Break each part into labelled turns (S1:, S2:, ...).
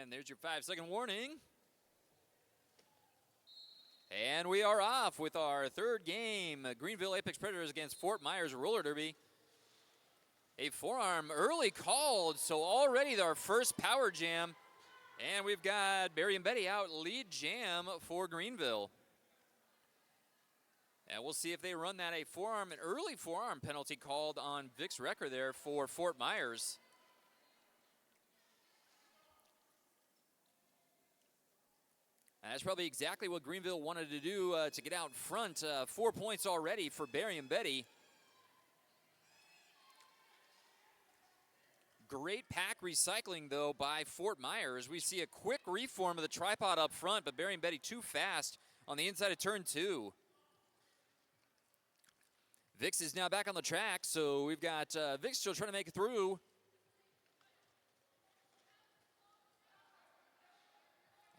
S1: And there's your 5-second warning. And we are off with our third game, Greenville Apex Predators against Fort Myers Roller Derby. A forearm early called, so already our first power jam. And we've got Barry and Betty out lead jam for Greenville. And we'll see if they run that an early forearm penalty called on Vic's Wrecker there for Fort Myers. And that's probably exactly what Greenville wanted to do to get out front. 4 points already for Barry and Betty. Great pack recycling, though, by Fort Myers. We see a quick reform of the tripod up front, but Barry and Betty too fast on the inside of turn 2. Vix is now back on the track, so we've got Vix still trying to make it through.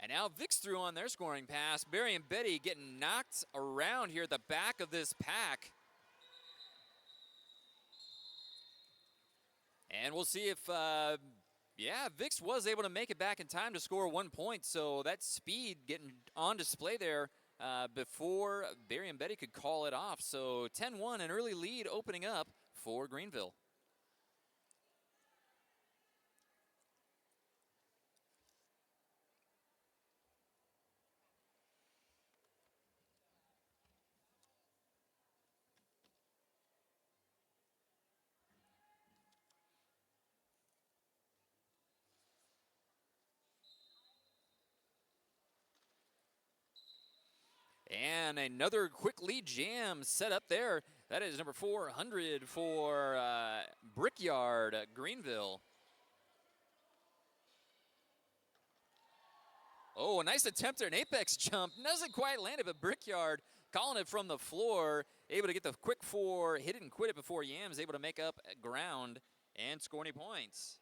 S1: And now Vix through on their scoring pass. Barry and Betty getting knocked around here at the back of this pack. And we'll see if, Vix was able to make it back in time to score 1 point. So that speed getting on display there before Barry and Betty could call it off. So 10-1, an early lead opening up for Greenville. And another quick lead jam set up there. That is number 400 for Brickyard Greenville. Oh, a nice attempt at an apex jump. Doesn't quite land it, but Brickyard calling it from the floor. Able to get the quick 4, hit it and quit it before Yam's able to make up ground and score any points.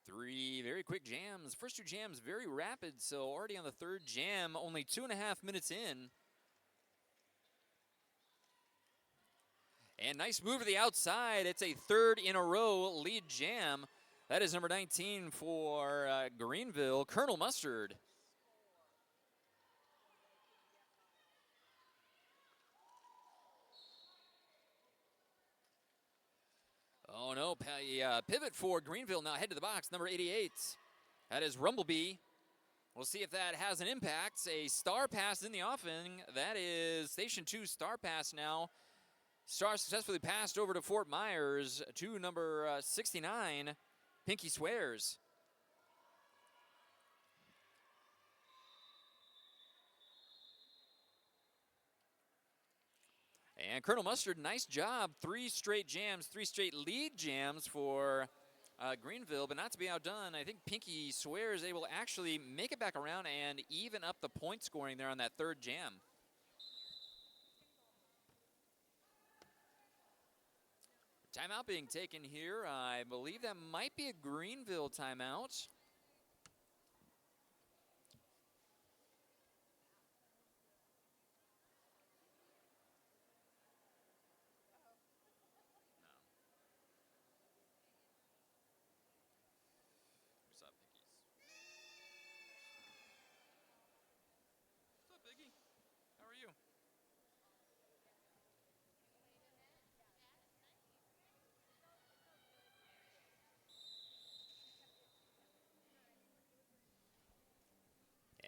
S1: Three very quick jams. First 2 jams very rapid, so already on the third jam, only 2.5 minutes in. And nice move to the outside. It's a third in a row lead jam. That is number 19 for Greenville, Colonel Mustard. Oh, no, pivot for Greenville now, head to the box, number 88. That is Rumblebee. We'll see if that has an impact. A star pass in the offing. That is Station 2 star pass now. Star successfully passed over to Fort Myers to number 69, Pinky Swears. And Colonel Mustard, nice job. 3 straight jams, 3 straight lead jams for Greenville, but not to be outdone. I think Pinky Swears able to actually make it back around and even up the point scoring there on that third jam. Timeout being taken here. I believe that might be a Greenville timeout.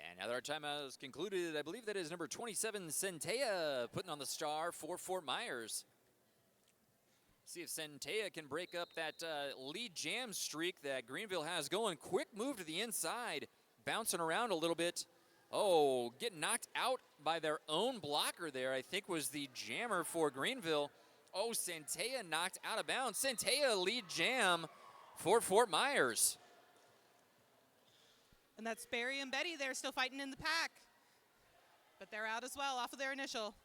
S1: And now that our timeout is concluded, I believe that is number 27, Centea, putting on the star for Fort Myers. See if Centea can break up that lead jam streak that Greenville has going. Quick move to the inside, bouncing around a little bit. Oh, getting knocked out by their own blocker there, I think was the jammer for Greenville. Oh, Centea knocked out of bounds. Centea lead jam for Fort Myers.
S2: And that's Barry and Betty. They're still fighting in the pack. But they're out as well off of their initial.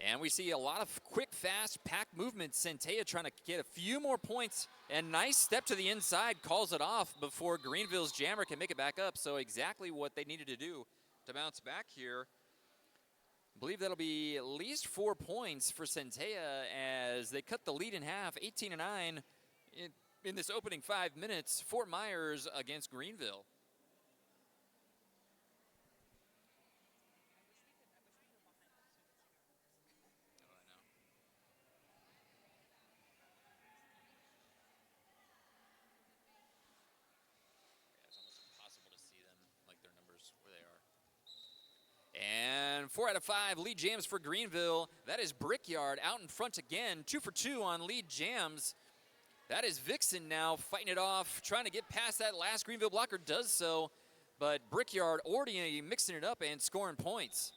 S1: And we see a lot of quick, fast pack movement. Centella trying to get a few more points. And nice step to the inside, calls it off before Greenville's jammer can make it back up. So exactly what they needed to do to bounce back here. I believe that'll be at least 4 points for Centella as they cut the lead in half, 18-9 in this opening 5 minutes. Fort Myers against Greenville. And 4 out of 5 lead jams for Greenville. That is Brickyard out in front again. 2 for 2 on lead jams. That is Vixen now fighting it off, trying to get past that last Greenville blocker, does so. But Brickyard already mixing it up and scoring points.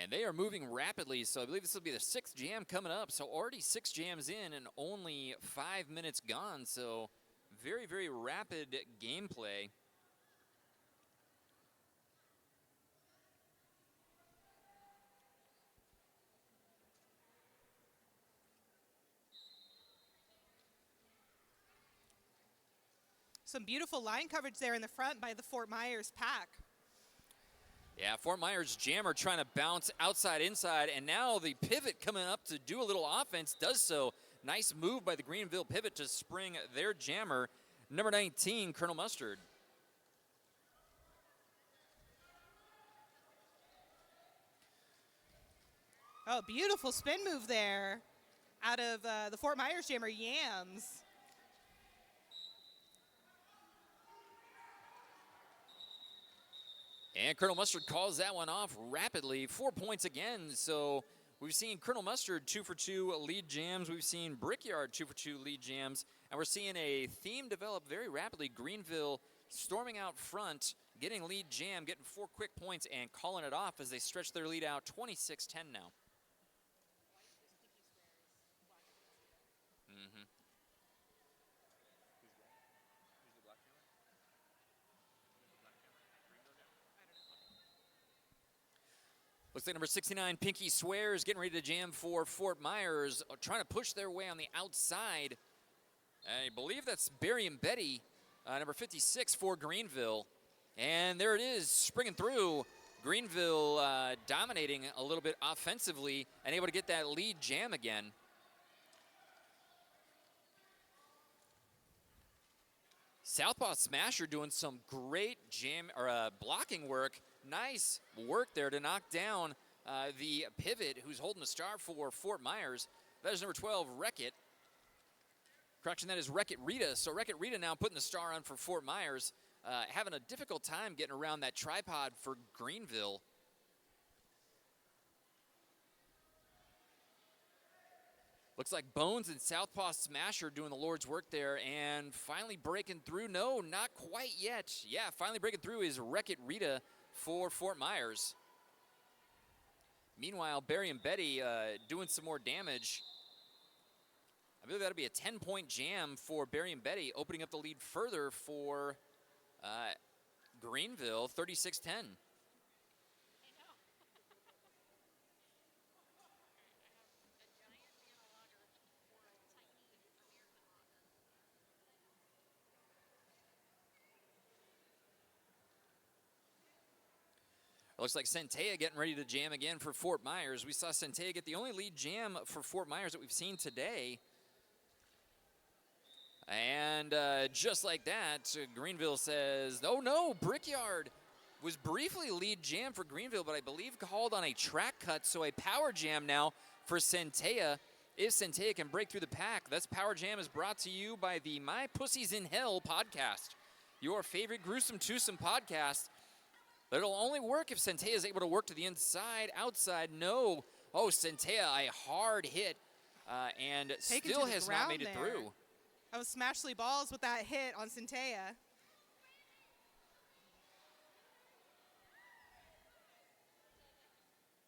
S1: And they are moving rapidly, so I believe this will be the 6th jam coming up. So already 6 jams in and only 5 minutes gone. So very, very rapid gameplay.
S2: Some beautiful line coverage there in the front by the Fort Myers pack.
S1: Yeah, Fort Myers jammer trying to bounce outside, inside, and now the pivot coming up to do a little offense does so. Nice move by the Greenville pivot to spring their jammer, number 19, Colonel Mustard.
S2: Oh, beautiful spin move there out of the Fort Myers jammer, Yams.
S1: And Colonel Mustard calls that one off rapidly. 4 points again. So we've seen Colonel Mustard 2 for 2 lead jams. We've seen Brickyard 2 for 2 lead jams. And we're seeing a theme develop very rapidly. Greenville storming out front, getting lead jam, getting 4 quick points, and calling it off as they stretch their lead out 26-10 now. Looks like number 69, Pinky Swears, getting ready to jam for Fort Myers, trying to push their way on the outside. I believe that's Barry and Betty, number 56 for Greenville. And there it is, springing through. Greenville dominating a little bit offensively and able to get that lead jam again. Southpaw Smasher doing some great jam or blocking work. Nice work there to knock down the pivot who's holding the star for Fort Myers. That is number 12, Wreck-It. Correction, that is Wreck-It Rita. So Wreck-It Rita now putting the star on for Fort Myers. Having a difficult time getting around that tripod for Greenville. Looks like Bones and Southpaw Smasher doing the Lord's work there and finally breaking through. No, not quite yet. Yeah, finally breaking through is Wreck-It Rita for Fort Myers. Meanwhile, Barry and Betty doing some more damage. I believe that'll be a 10-point jam for Barry and Betty, opening up the lead further for Greenville, 36-10. Looks like Centella getting ready to jam again for Fort Myers. We saw Centella get the only lead jam for Fort Myers that we've seen today. And just like that, Greenville says, oh no, Brickyard was briefly lead jam for Greenville, but I believe called on a track cut, so a power jam now for Centella. If Centella can break through the pack, this power jam is brought to you by the My Pussies in Hell podcast, your favorite gruesome twosome podcast. But it'll only work if Centella is able to work to the inside, outside. No. Oh, Centella, a hard hit, and still has not made it through.
S2: That was Smashley Balls with that hit on Centella.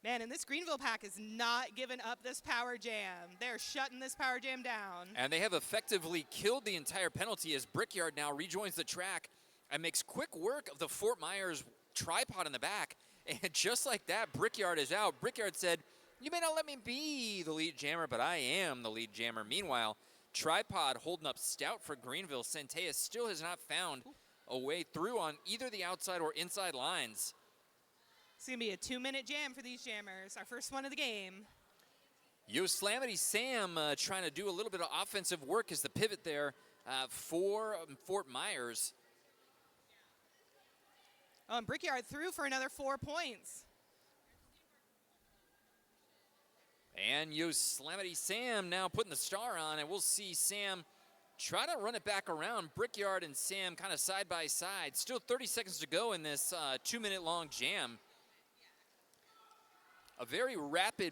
S2: Man, and this Greenville pack is not giving up this power jam. They're shutting this power jam down.
S1: And they have effectively killed the entire penalty as Brickyard now rejoins the track and makes quick work of the Fort Myers tripod in the back. And just like that, Brickyard is out. Brickyard said, "You may not let me be the lead jammer, but I am the lead jammer." Meanwhile, tripod holding up stout for Greenville. Centella still has not found a way through on either the outside or inside lines.
S2: It's going to be a 2-minute jam for these jammers, our first one of the game.
S1: Yosemite Sam trying to do a little bit of offensive work as the pivot there for Fort Myers.
S2: Oh, and Brickyard threw for another 4 points.
S1: And Yosemite Sam now putting the star on, and we'll see Sam try to run it back around. Brickyard and Sam kind of side by side. Still 30 seconds to go in this 2-minute long jam. A very rapid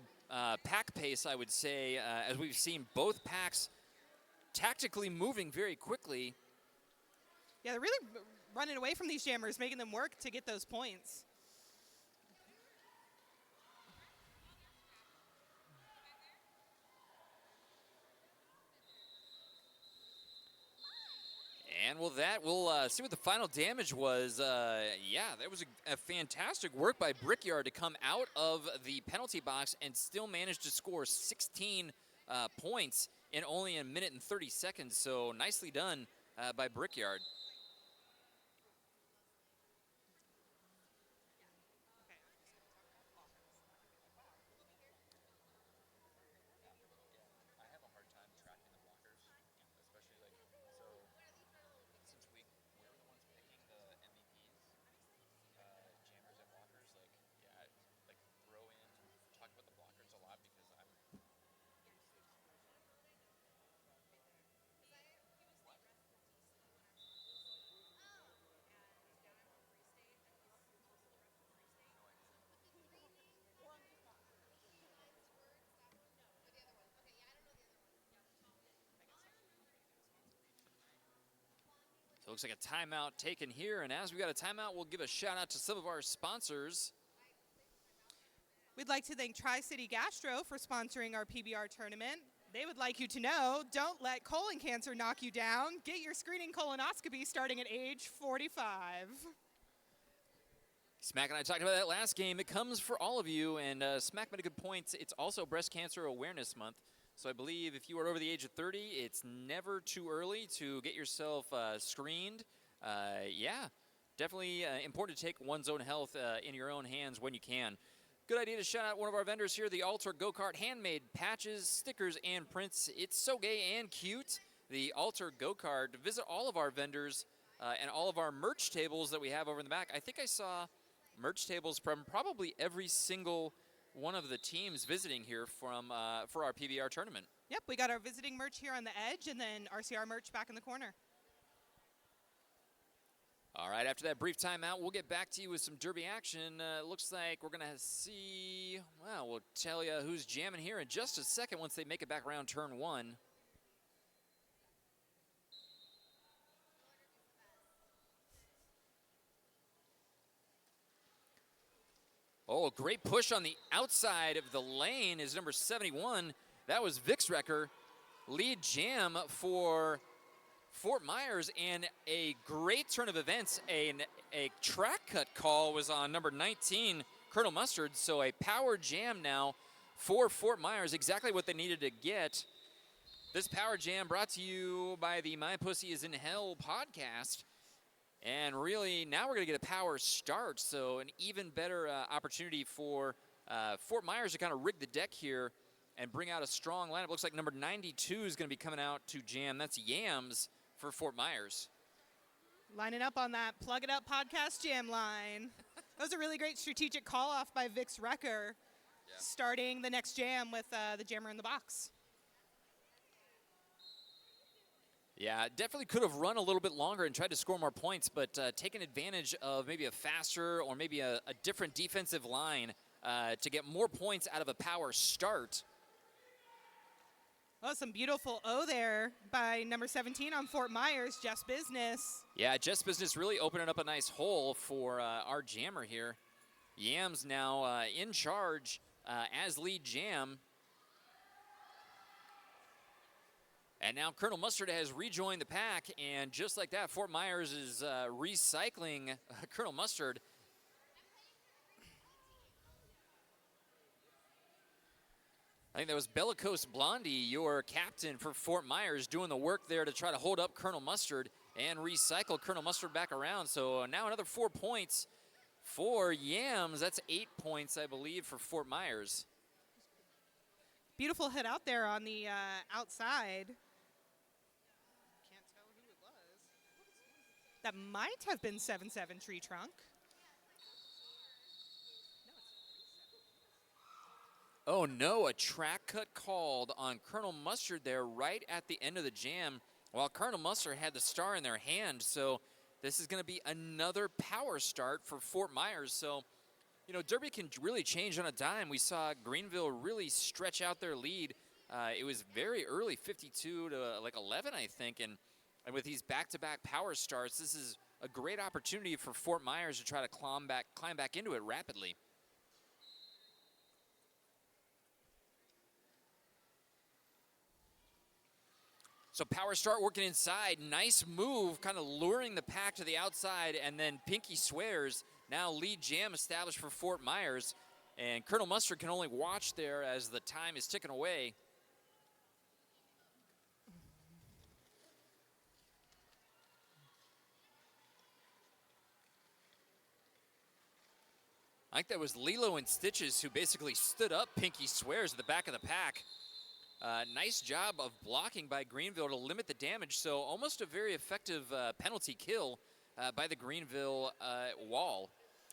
S1: pack pace, I would say, as we've seen both packs tactically moving very quickly.
S2: Yeah, they're really running away from these jammers, making them work to get those points.
S1: And with that, we'll see what the final damage was. Yeah, that was a fantastic work by Brickyard to come out of the penalty box and still manage to score 16 points in only a minute and 30 seconds. So nicely done by Brickyard. So it looks like a timeout taken here, and as we got a timeout, we'll give a shout out to some of our sponsors.
S2: We'd like to thank Tri-City Gastro for sponsoring our PBR tournament. They would like you to know, don't let colon cancer knock you down. Get your screening colonoscopy starting at age 45.
S1: Smack and I talked about that last game. It comes for all of you, and Smack made a good point. It's also Breast Cancer Awareness Month. So I believe if you are over the age of 30, it's never too early to get yourself screened. Yeah, definitely important to take one's own health in your own hands when you can. Good idea to shout out one of our vendors here, the Altar Go-Kart handmade patches, stickers, and prints. It's so gay and cute. The Altar Go-Kart. Visit all of our vendors and all of our merch tables that we have over in the back. I think I saw merch tables from probably every single one of the teams visiting here from for our PBR tournament.
S2: Yep, we got our visiting merch here on the edge and then RCR merch back in the corner.
S1: All right, after that brief timeout, we'll get back to you with some derby action. Looks like we're going to see, well, we'll tell you who's jamming here in just a second once they make it back around turn one. Oh, great push on the outside of the lane is number 71. That was Vix Wrecker. Lead jam for Fort Myers, and a great turn of events. A track cut call was on number 19, Colonel Mustard. So a power jam now for Fort Myers, exactly what they needed to get. This power jam brought to you by the My Pussy Is in Hell podcast. And really, now we're going to get a power start, so an even better opportunity for Fort Myers to kind of rig the deck here and bring out a strong lineup. Looks like number 92 is going to be coming out to jam. That's Yams for Fort Myers.
S2: Lining up on that Plug It Up podcast jam line. That was a really great strategic call-off by Vix Wrecker, starting the next jam with the jammer in the box.
S1: Yeah, definitely could have run a little bit longer and tried to score more points, but taking advantage of maybe a faster or maybe a different defensive line to get more points out of a power start.
S2: Oh, some beautiful O there by number 17 on Fort Myers, Just Business.
S1: Yeah, Just Business really opening up a nice hole for our jammer here. Yams now in charge as lead jam. And now Colonel Mustard has rejoined the pack, and just like that, Fort Myers is recycling Colonel Mustard. I think that was Bellicose Blondie, your captain for Fort Myers, doing the work there to try to hold up Colonel Mustard and recycle Colonel Mustard back around. So now another 4 points for Yams. That's 8 points, I believe, for Fort Myers.
S2: Beautiful hit out there on the outside. Can't tell who it was. That might have been 7-7 Tree Trunk.
S1: Oh no, a track cut called on Colonel Mustard there right at the end of the jam while Colonel Mustard had the star in their hand. So this is going to be another power start for Fort Myers. So, you know, Derby can really change on a dime. We saw Greenville really stretch out their lead. It was very early, 52 to like 11, I think. And with these back-to-back power starts, this is a great opportunity for Fort Myers to try to climb back into it rapidly. So power start working inside. Nice move, kind of luring the pack to the outside, and then Pinky Swears. Now lead jam established for Fort Myers. And Colonel Mustard can only watch there as the time is ticking away. I think that was Lilo and Stitches who basically stood up Pinky Swears at the back of the pack. Nice job of blocking by Greenville to limit the damage, so almost a very effective penalty kill by the Greenville wall.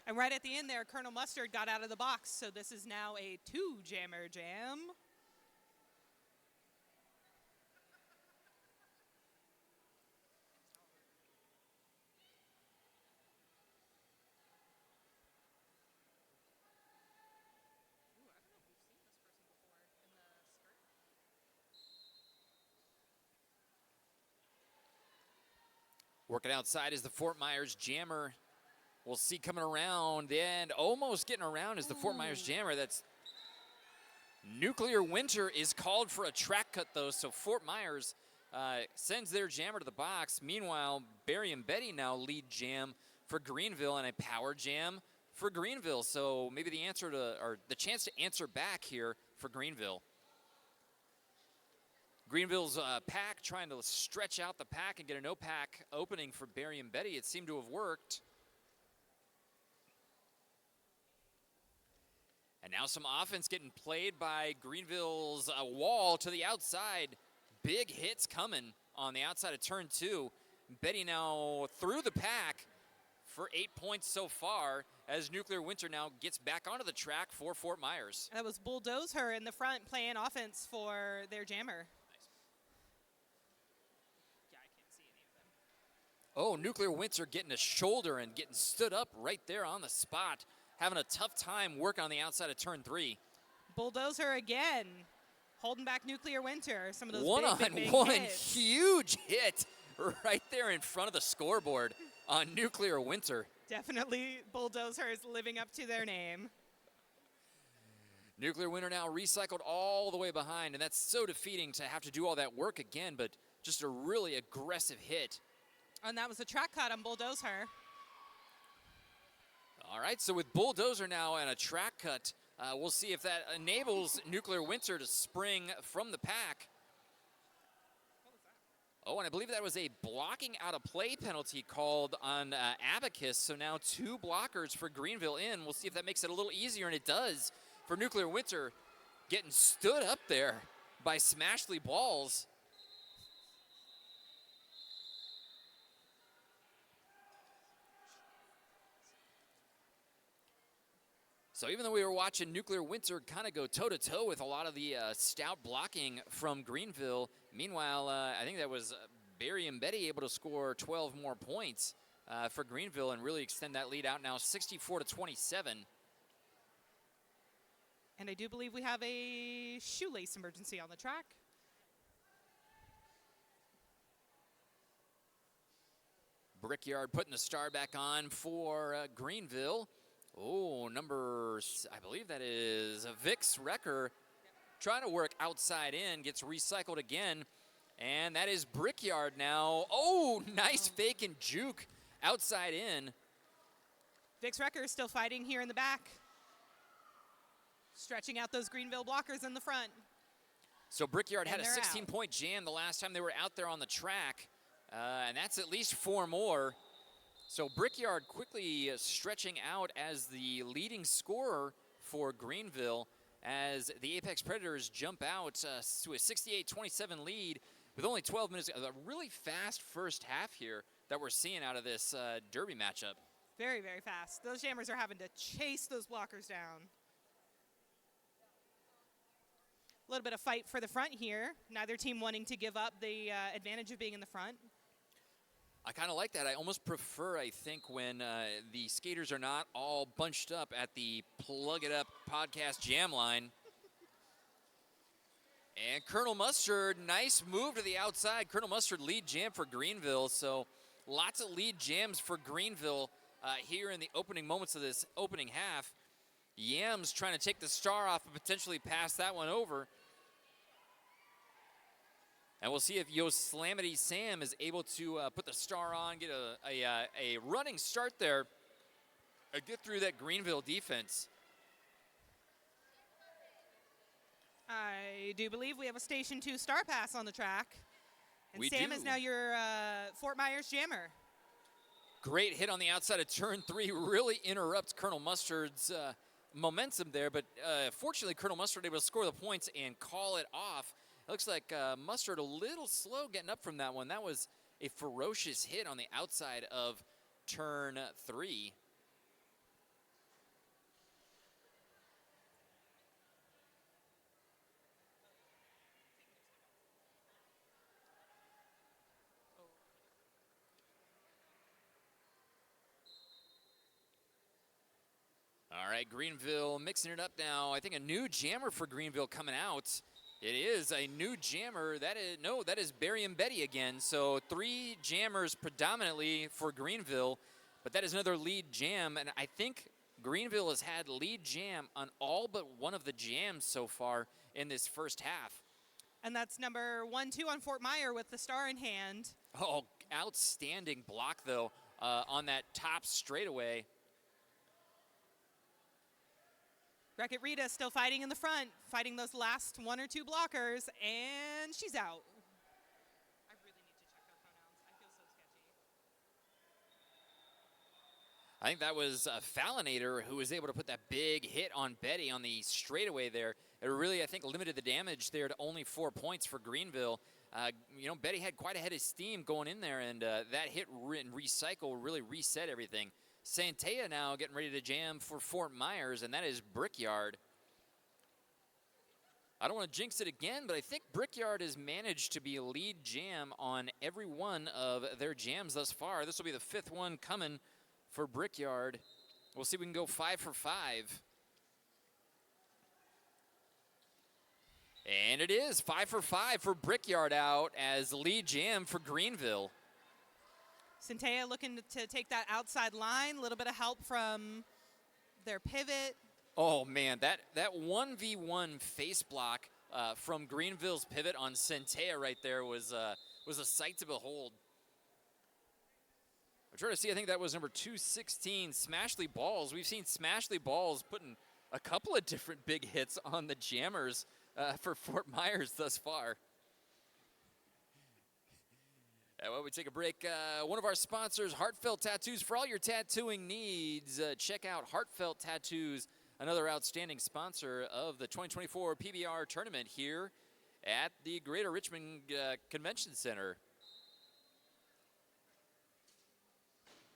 S2: And right at the end there, Colonel Mustard got out of the box, so this is now a 2-jammer jam.
S1: Working outside is the Fort Myers Jammer. We'll see coming around, and almost getting around is the Fort Myers Jammer. That's Nuclear Winter is called for a track cut, though, so Fort Myers sends their jammer to the box. Meanwhile, Barry and Betty now lead jam for Greenville and a power jam for Greenville. So maybe the answer to, or the chance to answer back here for Greenville. Greenville's pack trying to stretch out the pack and get a no-pack opening for Barry and Betty. It seemed to have worked. And now some offense getting played by Greenville's wall to the outside. Big hits coming on the outside of turn 2. Betty now through the pack for 8 points so far as Nuclear Winter now gets back onto the track for Fort Myers.
S2: That was Bulldoze Her in the front playing offense for their jammer.
S1: Oh, Nuclear Winter getting a shoulder and getting stood up right there on the spot. Having a tough time working on the outside of turn 3.
S2: Bulldozer again, holding back Nuclear Winter. Some of those big hits.
S1: Huge hit right there in front of the scoreboard on Nuclear Winter.
S2: Definitely Bulldozer is living up to their name.
S1: Nuclear Winter now recycled all the way behind, and that's so defeating to have to do all that work again, but just a really aggressive hit.
S2: And that was a track cut on Bulldozer.
S1: All right, so with Bulldozer now and a track cut, we'll see if that enables Nuclear Winter to spring from the pack. Oh, and I believe that was a blocking out of play penalty called on Abacus. So now 2 blockers for Greenville in. We'll see if that makes it a little easier, and it does for Nuclear Winter, getting stood up there by Smashley Balls. So even though we were watching Nuclear Winter kind of go toe-to-toe with a lot of the stout blocking from Greenville, meanwhile, I think that was Barry and Betty able to score 12 more points for Greenville and really extend that lead out now 64-27.
S2: And I do believe we have a shoelace emergency on the track.
S1: Brickyard putting the star back on for Greenville. Oh, I believe that is Vix Wrecker trying to work outside in, gets recycled again. And that is Brickyard now. Oh, nice fake and juke outside in.
S2: Vix Wrecker is still fighting here in the back. Stretching out those Greenville blockers in the front.
S1: So Brickyard had a
S2: And they're
S1: 16-point jam the last time they were out there on the track. And that's at least 4 more. So Brickyard quickly stretching out as the leading scorer for Greenville as the Apex Predators jump out to a 68-27 lead with only 12 minutes. A really fast first half here that we're seeing out of this derby matchup.
S2: Very, very fast. Those jammers are having to chase those blockers down. A little bit of fight for the front here. Neither team wanting to give up the advantage of being in the front.
S1: I kind of like that. I almost prefer, I think, when the skaters are not all bunched up at the Plug It Up podcast jam line. And Colonel Mustard, nice move to the outside. Colonel Mustard lead jam for Greenville. So lots of lead jams for Greenville here in the opening moments of this opening half. Yams trying to take the star off and potentially pass that one over. And we'll see if Yosemite Sam is able to put the star on, get a running start there, and get through that Greenville defense.
S2: I do believe we have a Station 2 star pass on the track. And
S1: We
S2: Sam
S1: do.
S2: is now your Fort Myers jammer.
S1: Great hit on the outside of turn 3, really interrupts Colonel Mustard's momentum there, but fortunately Colonel Mustard able to score the points and call it off. It looks like Mustard a little slow getting up from that one. That was a ferocious hit on the outside of turn 3. All right, Greenville mixing it up now. I think a new jammer for Greenville coming out. It is a new jammer. That is Barry and Betty again. So 3 jammers predominantly for Greenville, but that is another lead jam. And I think Greenville has had lead jam on all but one of the jams so far in this first half.
S2: And that's number 1-2 on Fort Myers with the star in hand.
S1: Oh, outstanding block, though, on that top straightaway.
S2: Wreck-It Rita still fighting in the front, fighting those last 1 or 2 blockers, and she's out. I really need to check their pronouns. I feel so sketchy.
S1: I think that was Fallinator who was able to put that big hit on Betty on the straightaway there. It really, I think, limited the damage there to only 4 points for Greenville. Betty had quite a head of steam going in there, and that hit and recycle really reset everything. Santea now getting ready to jam for Fort Myers, and that is Brickyard. I don't want to jinx it again, but I think Brickyard has managed to be a lead jam on every one of their jams thus far. This will be the 5th one coming for Brickyard. We'll see if we can go 5 for 5. And it is 5 for 5 for Brickyard out as lead jam for Greenville.
S2: Santea looking to take that outside line, a little bit of help from their pivot.
S1: Oh, man, that 1v1 face block from Greenville's pivot on Santea right there was a sight to behold. I'm trying to see, I think that was number 216, Smashley Balls. We've seen Smashley Balls putting a couple of different big hits on the jammers for Fort Myers thus far. Well, we take a break. One of our sponsors, Heartfelt Tattoos. For all your tattooing needs, check out Heartfelt Tattoos, another outstanding sponsor of the 2024 PBR tournament here at the Greater Richmond Convention Center.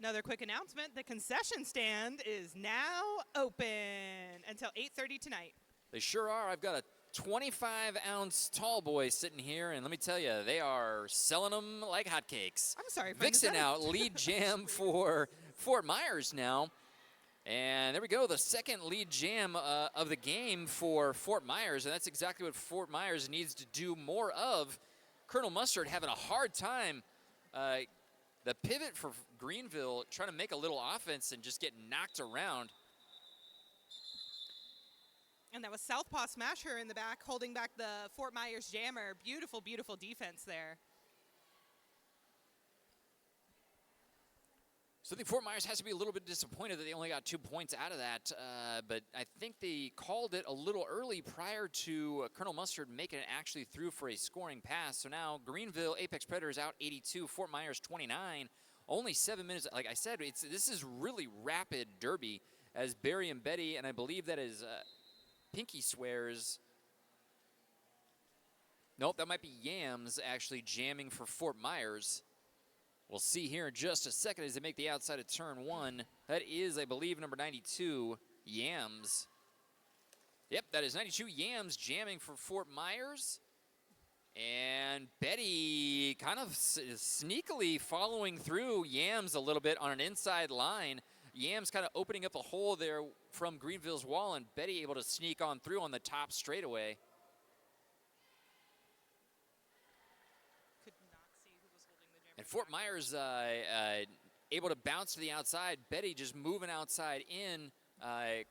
S2: Another quick announcement, the concession stand is now open until 8:30 tonight.
S1: They sure are. I've got a 25-ounce tall boy sitting here, and let me tell you, they are selling them like hotcakes.
S2: I'm sorry.
S1: Vixen out, lead jam for Fort Myers now. And there we go, the second lead jam of the game for Fort Myers, and that's exactly what Fort Myers needs to do more of. Colonel Mustard having a hard time. The pivot for Greenville trying to make a little offense and just get knocked around.
S2: And that was Southpaw Smasher in the back, holding back the Fort Myers Jammer. Beautiful, beautiful defense there.
S1: So I think Fort Myers has to be a little bit disappointed that they only got 2 points out of that, but I think they called it a little early prior to Colonel Mustard making it actually through for a scoring pass. So now Greenville Apex Predators out 82, Fort Myers 29. Only 7 minutes. Like I said, this is really rapid derby as Barry and Betty, and I believe that is Pinky Swears. Nope, that might be Yams actually jamming for Fort Myers. We'll see here in just a second as they make the outside of turn 1. That is, I believe, number 92, Yams. Yep, that is 92 Yams jamming for Fort Myers. And Betty kind of sneakily following through Yams a little bit on an inside line. Yams kind of opening up a hole there from Greenville's wall, and Betty able to sneak on through on the top straightaway.
S2: Could not see who was holding the jammer.
S1: And Fort Myers able to bounce to the outside. Betty just moving outside in,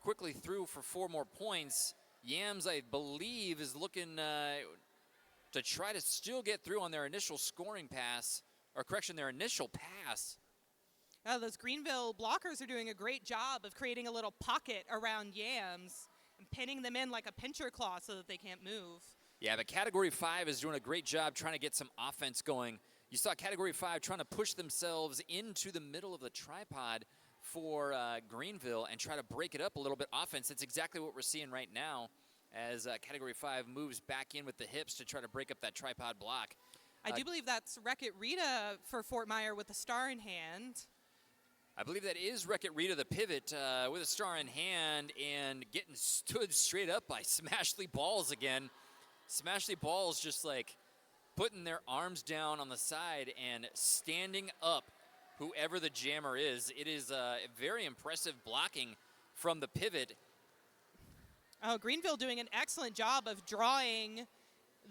S1: quickly through for 4 more points. Yams, I believe, is looking to try to still get through on their initial scoring pass, or correction, their initial pass.
S2: Those Greenville blockers are doing a great job of creating a little pocket around Yams and pinning them in like a pincher claw so that they can't move.
S1: Yeah, but Category 5 is doing a great job trying to get some offense going. You saw Category 5 trying to push themselves into the middle of the tripod for Greenville and try to break it up a little bit offense. That's exactly what we're seeing right now as Category 5 moves back in with the hips to try to break up that tripod block.
S2: I do believe that's Wreck-It Rita for Fort Myers with the star in hand.
S1: I believe that is Wreck-It Rita, the pivot, with a star in hand and getting stood straight up by Smashley Balls again. Smashley Balls just like putting their arms down on the side and standing up whoever the jammer is. It is very impressive blocking from the pivot.
S2: Oh, Greenville doing an excellent job of drawing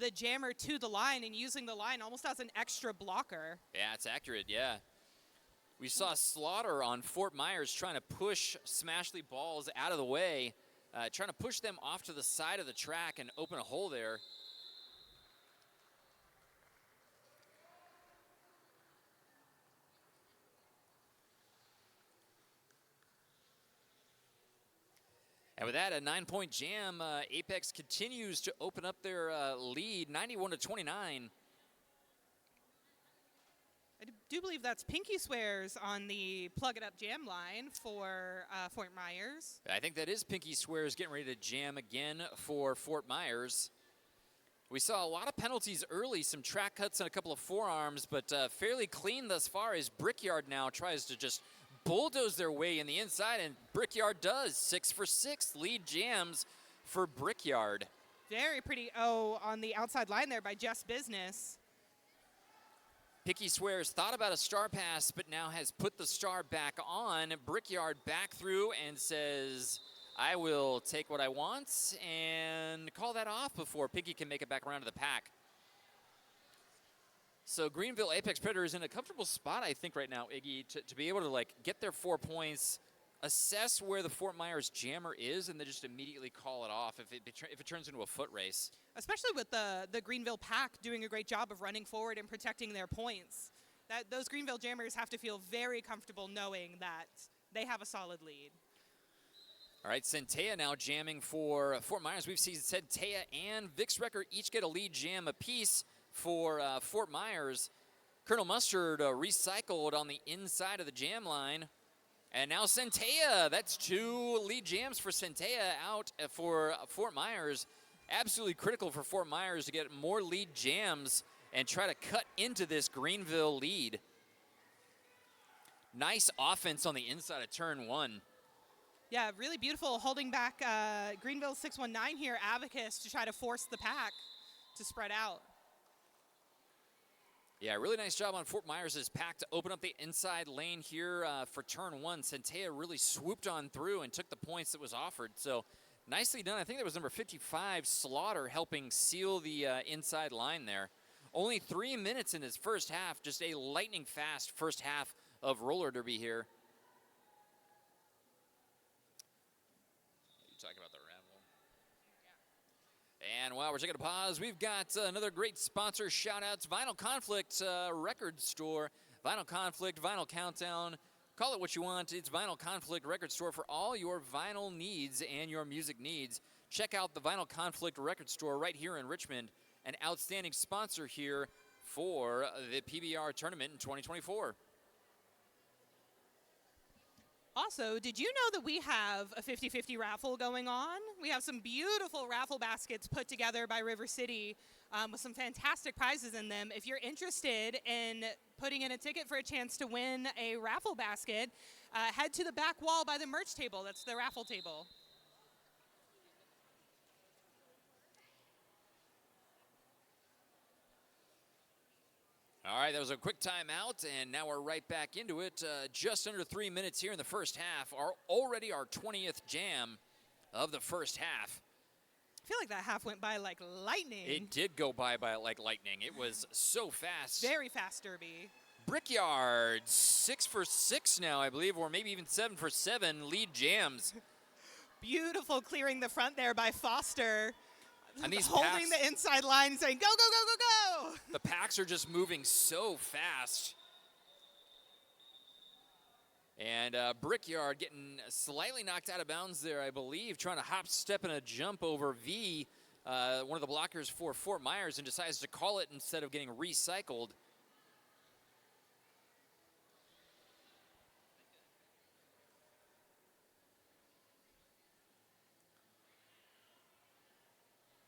S2: the jammer to the line and using the line almost as an extra blocker.
S1: Yeah, it's accurate, yeah. We saw Slaughter on Fort Myers trying to push Smashley Balls out of the way, trying to push them off to the side of the track and open a hole there. And with that, a 9-point jam, Apex continues to open up their lead, 91-29.
S2: I do believe that's Pinky Swears on the Plug It Up jam line for Fort Myers.
S1: I think that is Pinky Swears getting ready to jam again for Fort Myers. We saw a lot of penalties early, some track cuts and a couple of forearms, but fairly clean thus far as Brickyard now tries to just bulldoze their way in the inside, and Brickyard does. 6 for 6 lead jams for Brickyard.
S2: Very pretty O on the outside line there by Just Business.
S1: Pinky Swears thought about a star pass, but now has put the star back on. Brickyard back through and says, I will take what I want and call that off before Pinky can make it back around to the pack. So Greenville Apex Predators in a comfortable spot, I think, right now, Iggy, to be able to like get their 4 points, assess where the Fort Myers jammer is, and then just immediately call it off if it turns into a foot race.
S2: Especially with the Greenville pack doing a great job of running forward and protecting their points. Those Greenville jammers have to feel very comfortable knowing that they have a solid lead.
S1: All right, Centea now jamming for Fort Myers. We've seen Centea and Vix Wrecker each get a lead jam apiece for Fort Myers. Colonel Mustard recycled on the inside of the jam line. And now Centea, that's 2 lead jams for Centea out for Fort Myers. Absolutely critical for Fort Myers to get more lead jams and try to cut into this Greenville lead. Nice offense on the inside of turn 1.
S2: Yeah, really beautiful holding back Greenville 619 here, Abacus, to try to force the pack to spread out.
S1: Yeah, really nice job on Fort Myers' pack to open up the inside lane here for turn 1. Centea really swooped on through and took the points that was offered. So nicely done. I think that was number 55, Slaughter, helping seal the inside line there. Only 3 minutes in his first half, just a lightning fast first half of roller derby here. You talking about the raffle? And while we're taking a pause, we've got another great sponsor shout-outs. Vinyl Conflict Record Store. Vinyl Conflict, Vinyl Countdown. Call it what you want. It's Vinyl Conflict Record Store for all your vinyl needs and your music needs. Check out the Vinyl Conflict Record Store right here in Richmond, an outstanding sponsor here for the PBR tournament in 2024.
S2: Also, did you know that we have a 50-50 raffle going on? We have some beautiful raffle baskets put together by River City with some fantastic prizes in them. If you're interested in putting in a ticket for a chance to win a raffle basket, head to the back wall by the merch table. That's the raffle table.
S1: All right, that was a quick timeout, and now we're right back into it. Just under 3 minutes here in the first half. Already our 20th jam of the first half.
S2: I feel like that half went by like lightning.
S1: It did go by like lightning. It was so fast.
S2: Very fast derby.
S1: Brickyard, 6 for 6 now, I believe, or maybe even 7 for 7 lead jams.
S2: Beautiful clearing the front there by Foster.
S1: And these
S2: holding the inside line, saying, go, go, go, go, go.
S1: The packs are just moving so fast. And Brickyard getting slightly knocked out of bounds there, I believe, trying to hop, step, and a jump over V, one of the blockers for Fort Myers, and decides to call it instead of getting recycled.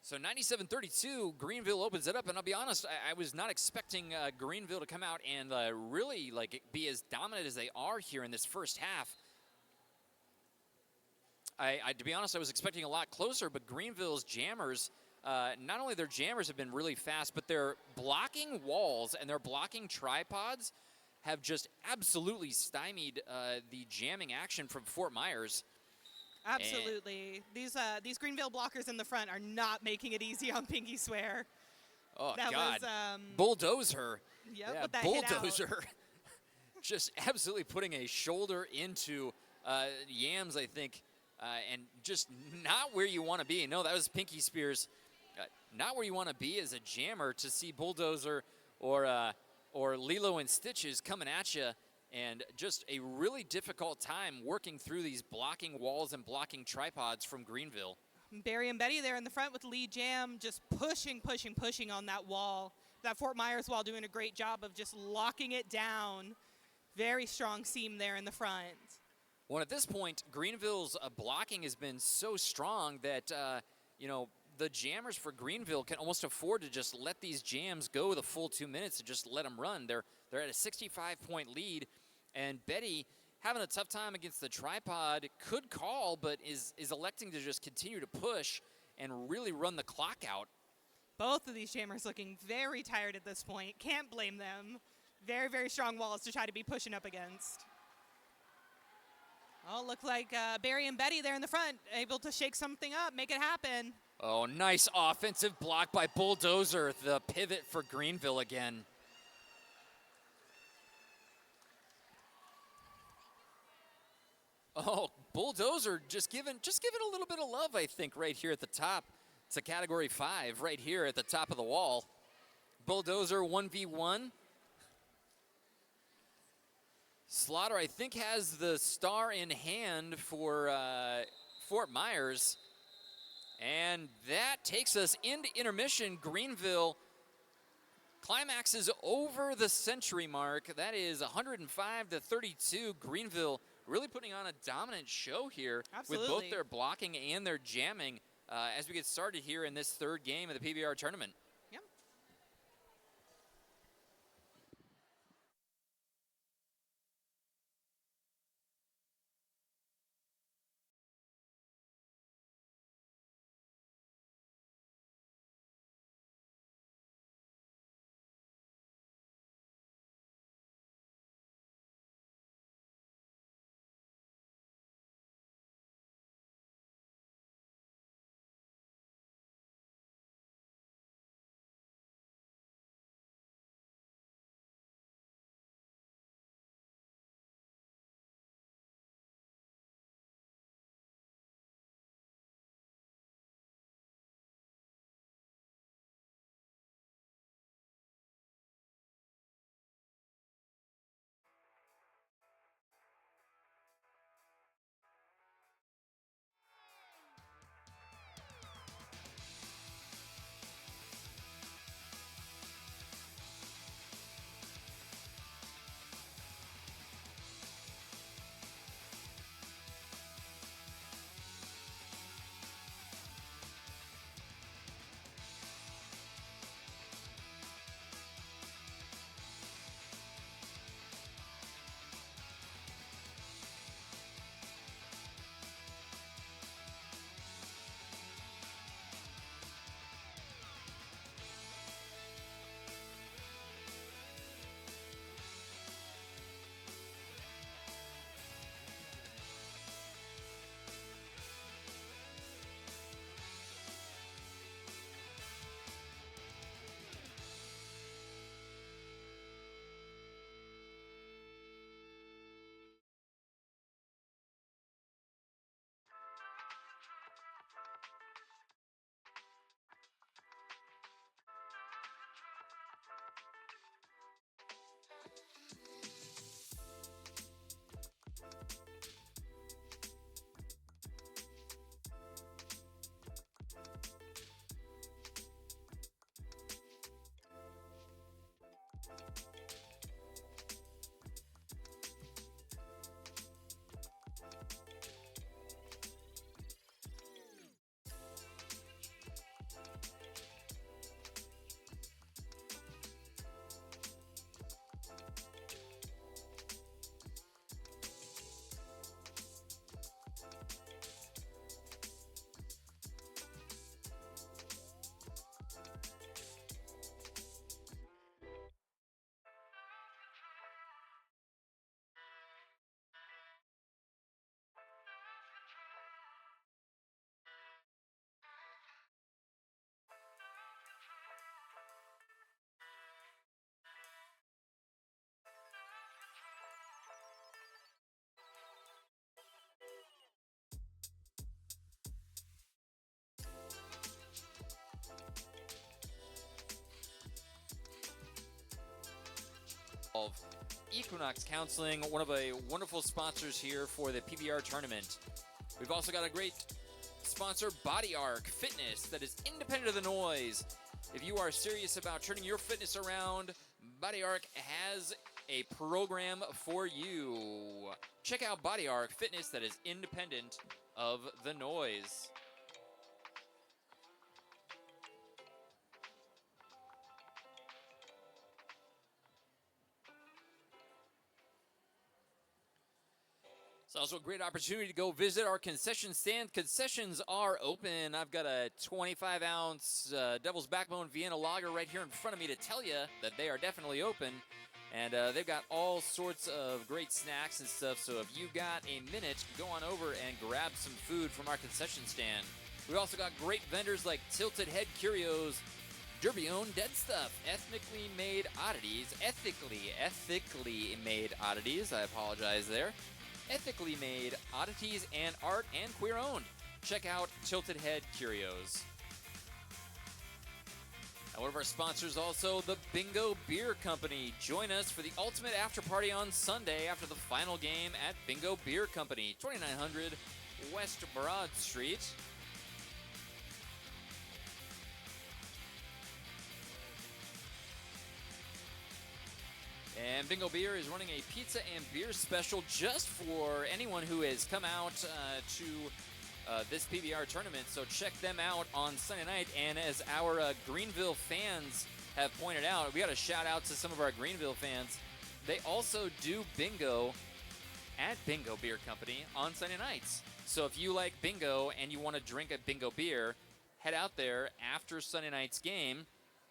S1: So 97-32, Greenville opens it up, and I'll be honest, I was not expecting Greenville to come out and really be as dominant as they are here in this first half. To be honest, I was expecting a lot closer, but Greenville's jammers, not only their jammers have been really fast, but their blocking walls and their blocking tripods have just absolutely stymied the jamming action from Fort Myers.
S2: Absolutely. These Greenville blockers in the front are not making it easy on Pinky Swear.
S1: Oh,
S2: that
S1: God.
S2: Was,
S1: bulldozer.
S2: Yep,
S1: yeah,
S2: with that
S1: bulldozer. Just absolutely putting a shoulder into Yams, I think, and just not where you want to be. No, that was Pinky Spears. Not where you want to be as a jammer to see Bulldozer or Lilo and Stitches coming at you. And just a really difficult time working through these blocking walls and blocking tripods from Greenville.
S2: Barry and Betty there in the front with lead jam, just pushing on that wall. That Fort Myers wall doing a great job of just locking it down. Very strong seam there in the front.
S1: Well, at this point, Greenville's blocking has been so strong that, the jammers for Greenville can almost afford to just let these jams go the full 2 minutes and just let them run. They're at a 65-point lead. And Betty, having a tough time against the tripod, could call, but is electing to just continue to push and really run the clock out.
S2: Both of these jammers looking very tired at this point. Can't blame them. Very, very strong walls to try to be pushing up against. Oh, look like Barry and Betty there in the front, able to shake something up, make it happen.
S1: Oh, nice offensive block by Bulldozer, the pivot for Greenville again. Oh, Bulldozer just giving a little bit of love, I think, right here at the top. It's a category 5 right here at the top of the wall. Bulldozer 1v1. Slaughter, I think, has the star in hand for Fort Myers. And that takes us into intermission. Greenville climaxes over the century mark. That is 105-32. Greenville really putting on a dominant show here.
S2: Absolutely.
S1: With both their blocking and their jamming as we get started here in this third game of the PBR tournament. Equinox Counseling, one of a wonderful sponsors here for the PBR tournament. We've also got a great sponsor, Body Arc Fitness, that is independent of the noise. If you are serious about turning your fitness around, Body Arc has a program for you. Check out Body Arc Fitness that is independent of the noise. It's also a great opportunity to go visit our concession stand. Concessions are open. I've got a 25-ounce Devil's Backbone Vienna Lager right here in front of me to tell you that they are definitely open. And they've got all sorts of great snacks and stuff. So if you got a minute, go on over and grab some food from our concession stand. We've also got great vendors like Tilted Head Curios, Derby-owned Dead Stuff, ethically made oddities. Ethically made oddities. I apologize there. Ethically made oddities and art and queer owned. Check out Tilted Head Curios. And one of our sponsors also, the Bingo Beer Company. Join us for the ultimate after party on Sunday after the final game at Bingo Beer Company, 2900 West Broad Street. And Bingo Beer is running a pizza and beer special just for anyone who has come out to this PBR tournament. So check them out on Sunday night. And as our Greenville fans have pointed out, we got a shout out to some of our Greenville fans. They also do bingo at Bingo Beer Company on Sunday nights. So if you like bingo and you want to drink a bingo beer, head out there after Sunday night's game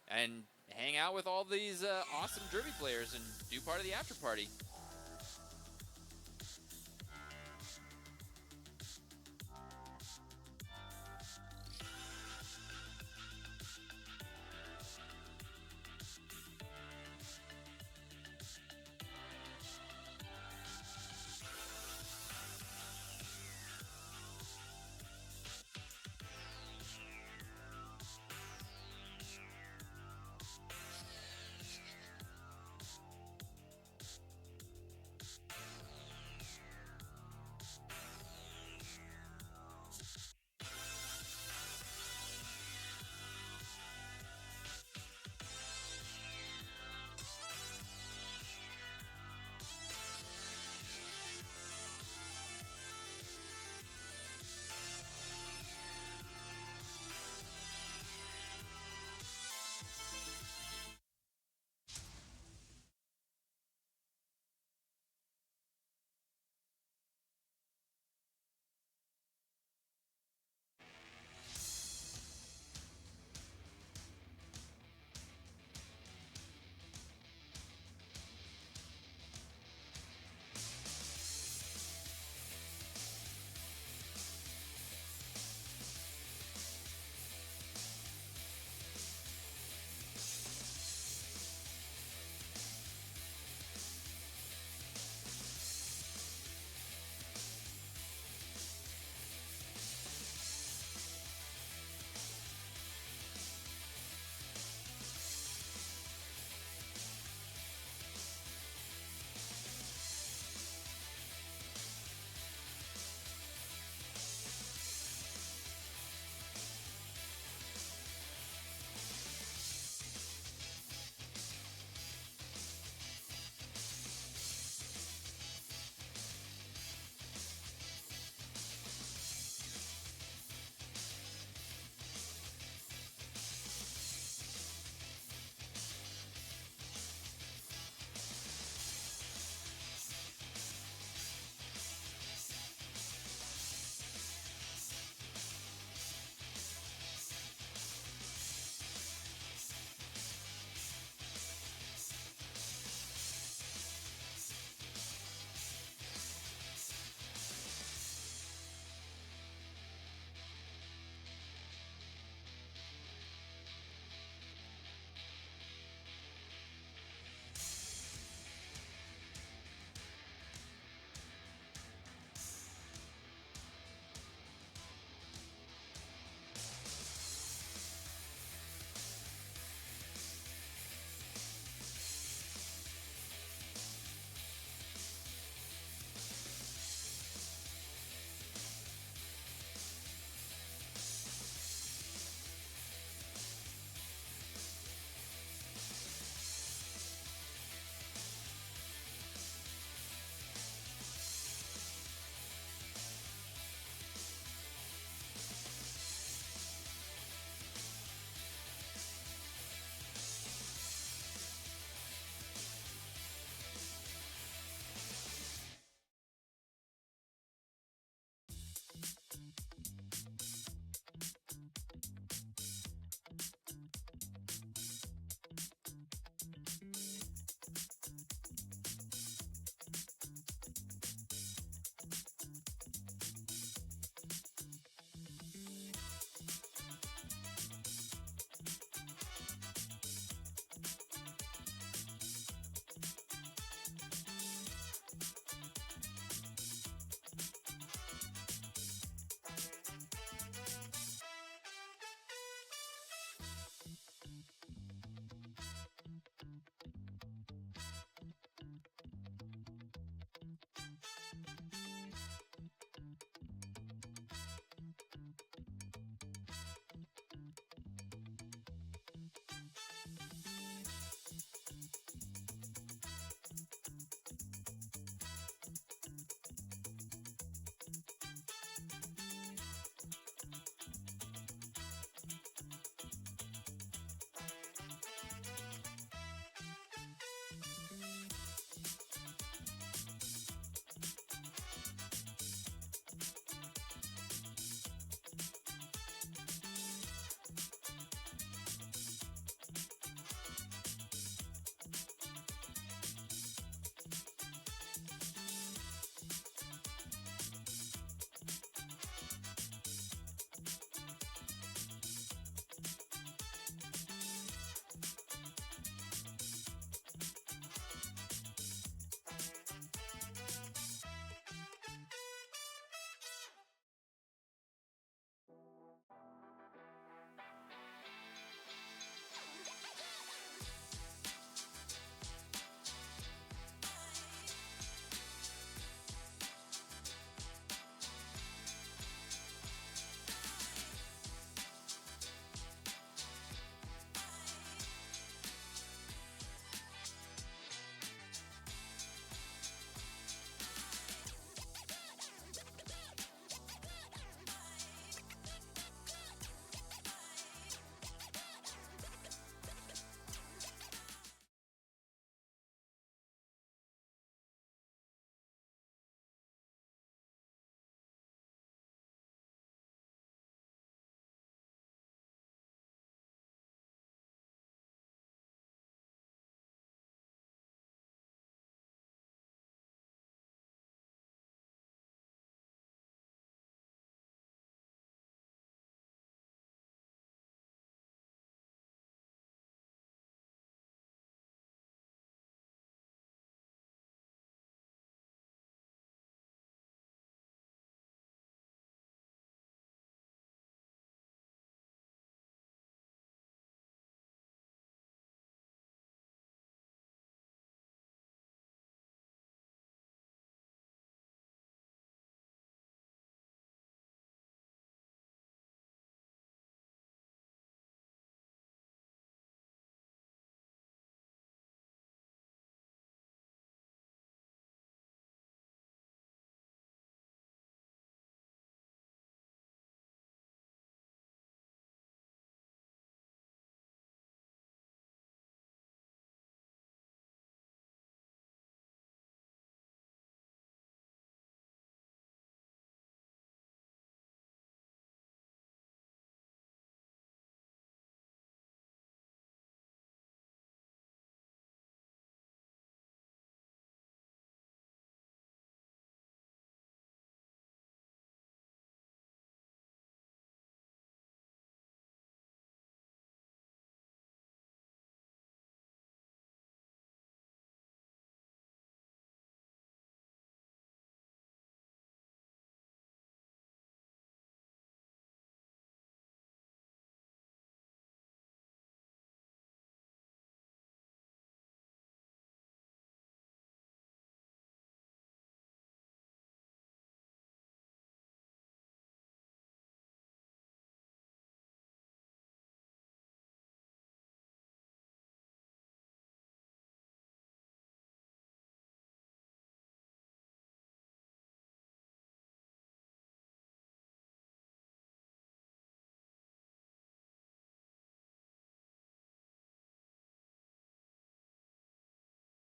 S1: and hang out with all these awesome Derby players and do part of the after party.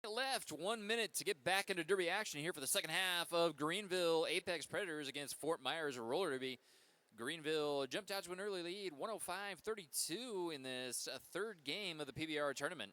S1: Left 1 minute to get back into derby action here for the second half of Greenville Apex Predators against Fort Myers roller derby. Greenville jumped out to an early lead, 105-32 in this third game of the PBR tournament.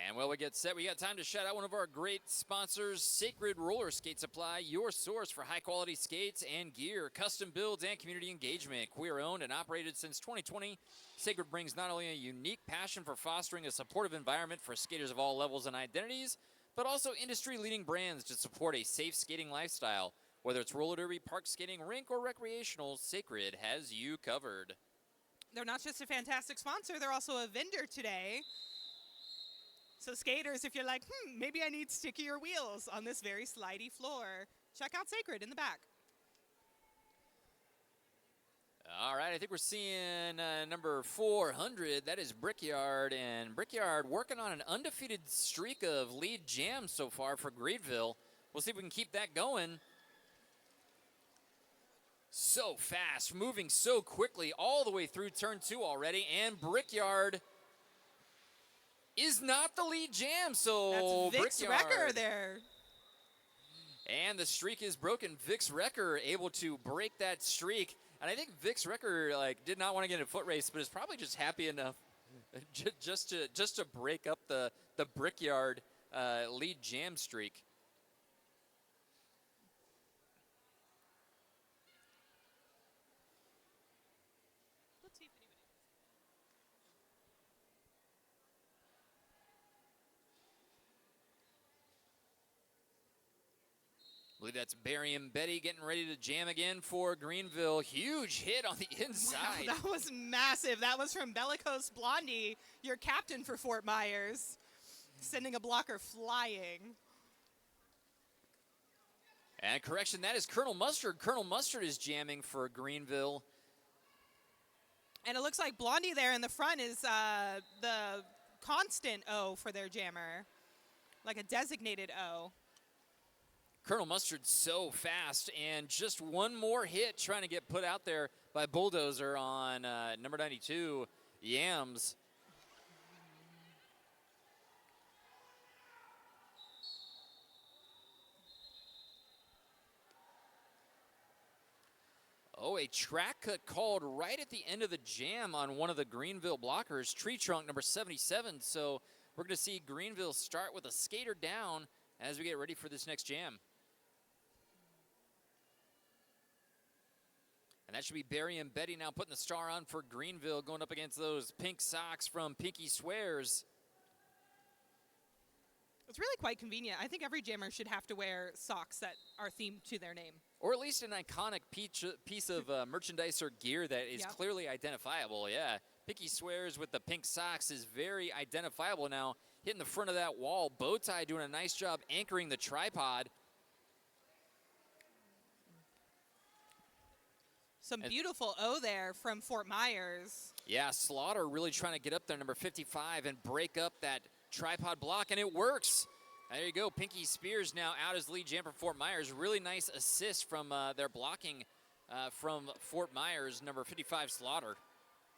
S1: And while we get set, we got time to shout out one of our great sponsors, Sacred Roller Skate Supply, your source for high-quality skates and gear, custom builds, and community engagement. Queer-owned and operated since 2020, Sacred brings not only a unique passion for fostering a supportive environment for skaters of all levels and identities, but also industry-leading brands to support a safe skating lifestyle. Whether it's roller derby, park skating, rink, or recreational, Sacred has you covered.
S2: They're not just a fantastic sponsor, they're also a vendor today. So skaters, if you're like, maybe I need stickier wheels on this very slidey floor, check out Sacred in the back.
S1: All right, I think we're seeing number 400. That is Brickyard, and Brickyard working on an undefeated streak of lead jams so far for Greenville. We'll see if we can keep that going. So fast, moving so quickly all the way through turn 2 already, and Brickyard is not the lead jam, so
S2: that's Vic's Wrecker there.
S1: And the streak is broken. Vic's Wrecker able to break that streak. And I think Vic's Wrecker did not want to get in a foot race, but is probably just happy enough just to break up the Brickyard lead jam streak. I believe that's Barry and Betty getting ready to jam again for Greenville. Huge hit on the inside.
S2: Wow, that was massive. That was from Bellicose Blondie, your captain for Fort Myers, sending a blocker flying.
S1: And correction, that is Colonel Mustard. Colonel Mustard is jamming for Greenville.
S2: And it looks like Blondie there in the front is the constant O for their jammer, like a designated O.
S1: Colonel Mustard so fast, and just one more hit trying to get put out there by Bulldozer on number 92, Yams. Oh, a track cut called right at the end of the jam on one of the Greenville blockers, Tree Trunk number 77. So we're going to see Greenville start with a skater down as we get ready for this next jam. And that should be Barry and Betty now putting the star on for Greenville, going up against those pink socks from Pinky Swears.
S2: It's really quite convenient. I think every jammer should have to wear socks that are themed to their name.
S1: Or at least an iconic piece of merchandise or gear that is clearly identifiable, yeah. Pinky Swears with the pink socks is very identifiable now. Hitting the front of that wall. Bowtie doing a nice job anchoring the tripod.
S2: Some beautiful O there from Fort Myers.
S1: Yeah, Slaughter really trying to get up there, number 55, and break up that tripod block, and it works. There you go. Pinky Spears now out as lead jam for Fort Myers. Really nice assist from their blocking from Fort Myers, number 55, Slaughter.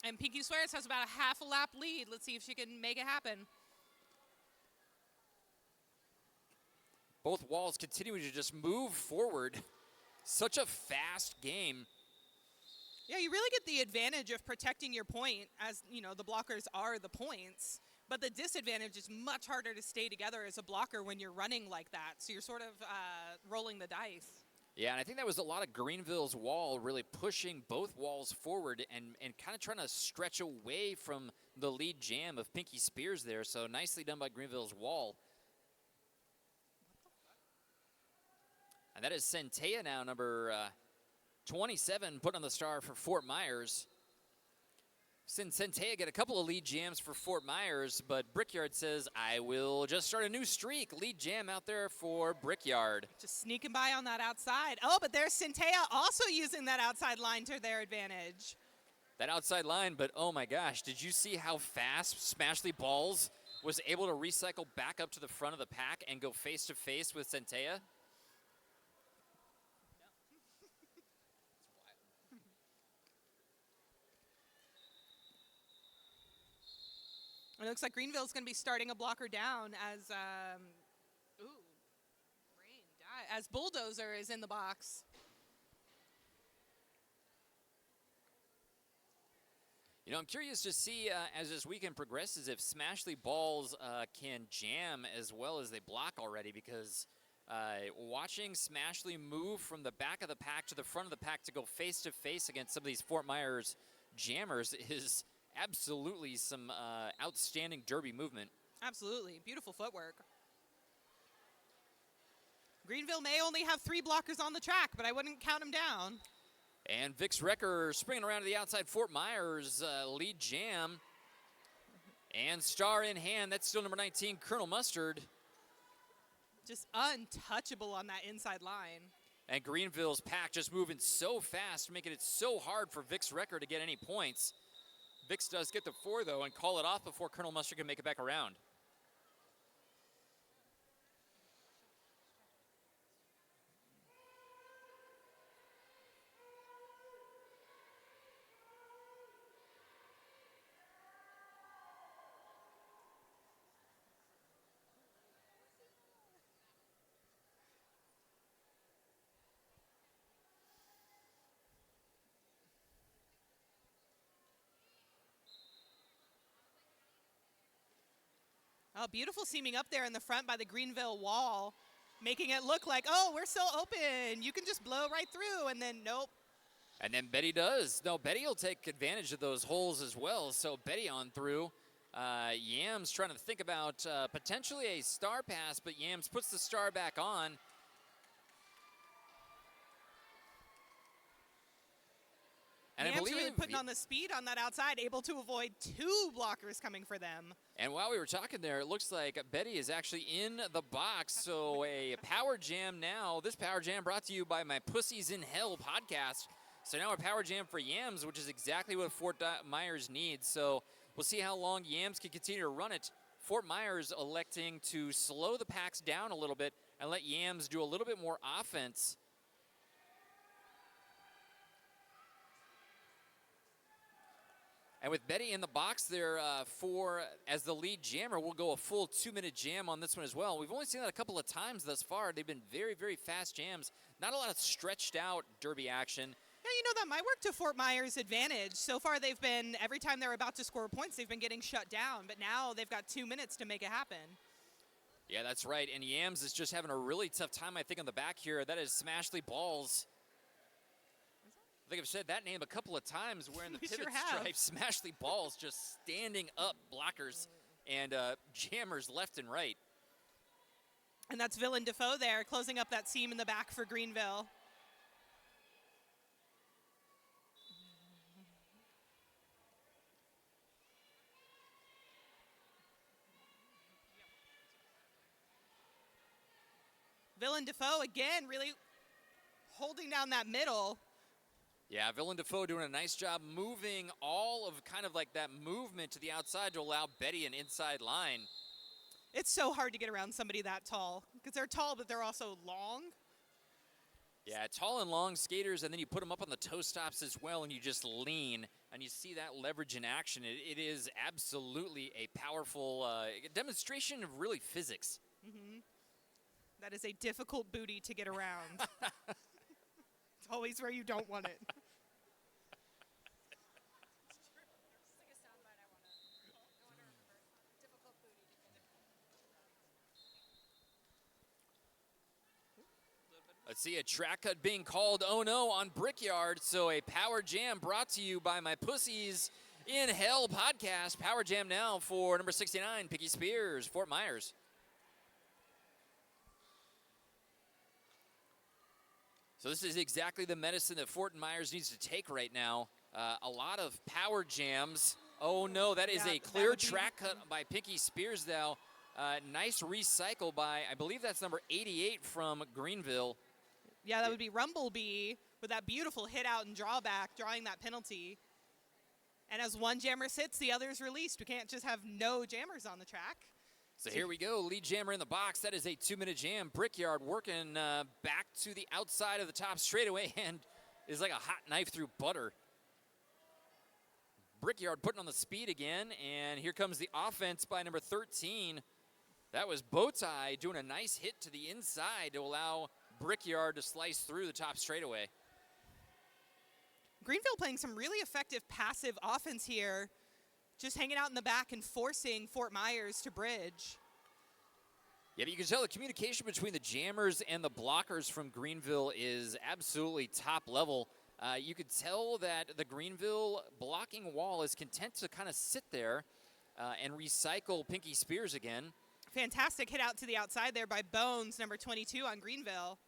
S2: And Pinky Swears has about a half a lap lead. Let's see if she can make it happen.
S1: Both walls continuing to just move forward. Such a fast game.
S2: Yeah, you really get the advantage of protecting your point, as you know, the blockers are the points. But the disadvantage is much harder to stay together as a blocker when you're running like that. So you're sort of rolling the dice.
S1: Yeah, and I think that was a lot of Greenville's wall really pushing both walls forward and kind of trying to stretch away from the lead jam of Pinky Spears there. So nicely done by Greenville's wall. And that is Centea now, number 27, put on the star for Fort Myers. Since Centea get a couple of lead jams for Fort Myers, but Brickyard says, I will just start a new streak. Lead jam out there for Brickyard.
S2: Just sneaking by on that outside. Oh, but there's Centea also using that outside line to their advantage.
S1: That outside line, but oh my gosh, did you see how fast Smashley Balls was able to recycle back up to the front of the pack and go face-to-face with Centea?
S2: It looks like Greenville's going to be starting a blocker down as as Bulldozer is in the box.
S1: You know, I'm curious to see as this weekend progresses if Smashley balls can jam as well as they block already, because watching Smashley move from the back of the pack to the front of the pack to go face-to-face against some of these Fort Myers jammers is absolutely some outstanding derby movement.
S2: Absolutely. Beautiful footwork. Greenville may only have 3 blockers on the track, but I wouldn't count them down.
S1: And Vix Wrecker springing around to the outside. Fort Myers lead jam. And star in hand. That's still number 19, Colonel Mustard.
S2: Just untouchable on that inside line.
S1: And Greenville's pack just moving so fast, making it so hard for Vix Wrecker to get any points. Vix does get the 4, though, and call it off before Colonel Mustard can make it back around.
S2: Oh, beautiful seaming up there in the front by the Greenville wall, making it look like, oh, we're still open. You can just blow right through, and then nope.
S1: And then Betty does. No, Betty will take advantage of those holes as well. So Betty on through. Yams trying to think about potentially a star pass, but Yams puts the star back on. And
S2: Yams
S1: I believe
S2: really putting on the speed on that outside, able to avoid 2 blockers coming for them.
S1: And while we were talking there, it looks like Betty is actually in the box. So a power jam now. This power jam brought to you by my Pussies in Hell podcast. So now a power jam for Yams, which is exactly what Fort Myers needs. So we'll see how long Yams can continue to run it. Fort Myers electing to slow the packs down a little bit and let Yams do a little bit more offense. And with Betty in the box there as the lead jammer, we'll go a full 2-minute jam on this one as well. We've only seen that a couple of times thus far. They've been very, very fast jams. Not a lot of stretched out derby action.
S2: Yeah, you know, that might work to Fort Myers' advantage. So far they've been, every time they're about to score points, they've been getting shut down. But now they've got 2 minutes to make it happen.
S1: Yeah, that's right. And Yams is just having a really tough time, I think, on the back here. That is Smashley Balls. I think I've said that name a couple of times wearing the
S2: We
S1: pivot
S2: sure have.
S1: stripes. Smashley Balls just standing up blockers and jammers left and right.
S2: And that's Villain Defoe there, closing up that seam in the back for Greenville. Villain Defoe, again, really holding down that middle.
S1: Yeah, Villain Defoe doing a nice job moving all of kind of like that movement to the outside to allow Betty an inside line.
S2: It's so hard to get around somebody that tall because they're tall, but they're also long.
S1: Yeah, tall and long skaters, and then you put them up on the toe stops as well, and you just lean, and you see that leverage in action. It is absolutely a powerful demonstration of really physics.
S2: Mm-hmm. That is a difficult booty to get around. It's always where you don't want it.
S1: Let's see a track cut being called, oh no, on Brickyard. So a power jam brought to you by my Pussies in Hell podcast. Power jam now for number 69, Picky Spears, Fort Myers. So this is exactly the medicine that Fort Myers needs to take right now. A lot of power jams. Oh no, that is a clear track cut by Picky Spears now. Nice recycle by, I believe that's number 88 from Greenville.
S2: Yeah, that would be Rumblebee with that beautiful hit out and drawback, drawing that penalty. And as one jammer sits, the other is released. We can't just have no jammers on the track.
S1: So here we go, lead jammer in the box. That is a 2-minute jam. Brickyard working back to the outside of the top straightaway and is like a hot knife through butter. Brickyard putting on the speed again, and here comes the offense by number 13. That was Bowtie doing a nice hit to the inside to allow Brickyard to slice through the top straightaway.
S2: Greenville playing some really effective passive offense here, just hanging out in the back and forcing Fort Myers to bridge.
S1: Yeah, but you can tell the communication between the jammers and the blockers from Greenville is absolutely top level. You could tell that the Greenville blocking wall is content to kind of sit there and recycle Pinky Spears again.
S2: Fantastic hit out to the outside there by Bones, number 22 on Greenville.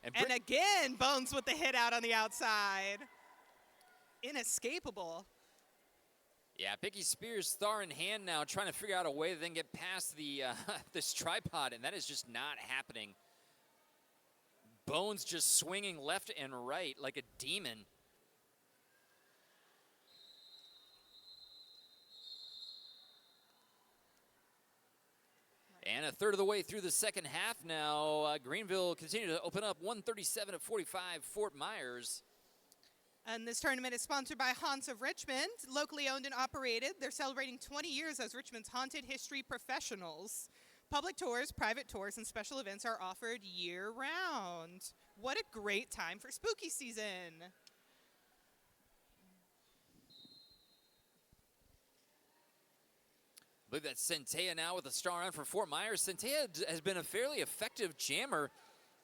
S2: And again, Bones with the hit out on the outside. Inescapable.
S1: Yeah, Pinky Spears, star in hand now, trying to figure out a way to then get past the this tripod, and that is just not happening. Bones just swinging left and right like a demon. And a third of the way through the second half now. Greenville continue to open up 137-45 Fort Myers.
S2: And this tournament is sponsored by Haunts of Richmond, locally owned and operated. They're celebrating 20 years as Richmond's haunted history professionals. Public tours, private tours, and special events are offered year-round. What a great time for spooky season.
S1: I believe that's Centea now with a star on for Fort Myers. Centea has been a fairly effective jammer,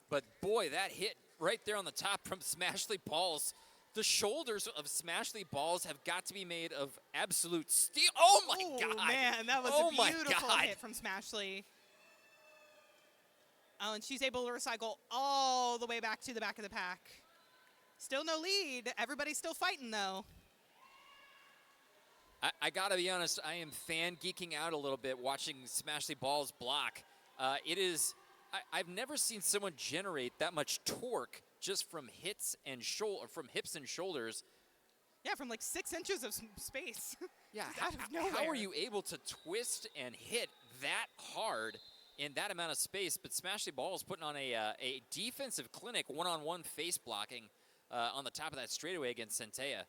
S1: but boy, that hit right there on the top from Smashley Balls. The shoulders of Smashley Balls have got to be made of absolute steel. Oh, my God.
S2: Oh, man, that was a beautiful hit from Smashley. Oh, and she's able to recycle all the way back to the back of the pack. Still no lead. Everybody's still fighting, though.
S1: I got to be honest, I am fan geeking out a little bit watching Smashley Balls block. I've never seen someone generate that much torque just from hips and shoulders.
S2: Yeah, from like 6 inches of space.
S1: Yeah,
S2: out of nowhere.
S1: How are you able to twist and hit that hard in that amount of space? But Smashley Balls putting on a defensive clinic, one-on-one face blocking on the top of that straightaway against Centea.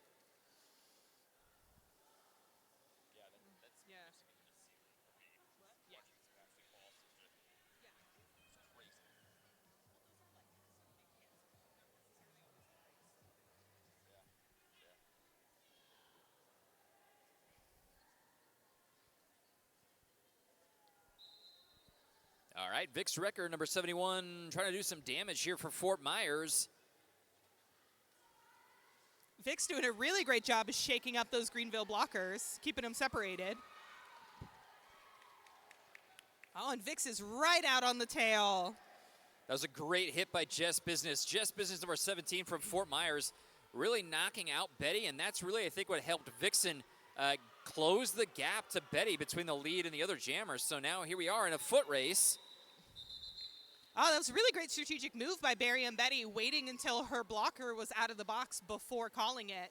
S1: All right, Vic's record, number 71, trying to do some damage here for Fort Myers.
S2: Vic's doing a really great job of shaking up those Greenville blockers, keeping them separated. Oh, and Vic's is right out on the tail.
S1: That was a great hit by Jess Business. Jess Business, number 17 from Fort Myers, really knocking out Betty, and that's really, I think, what helped Vixen close the gap to Betty between the lead and the other jammers. So now here we are in a foot race.
S2: Oh, that was a really great strategic move by Barry and Betty, waiting until her blocker was out of the box before calling it.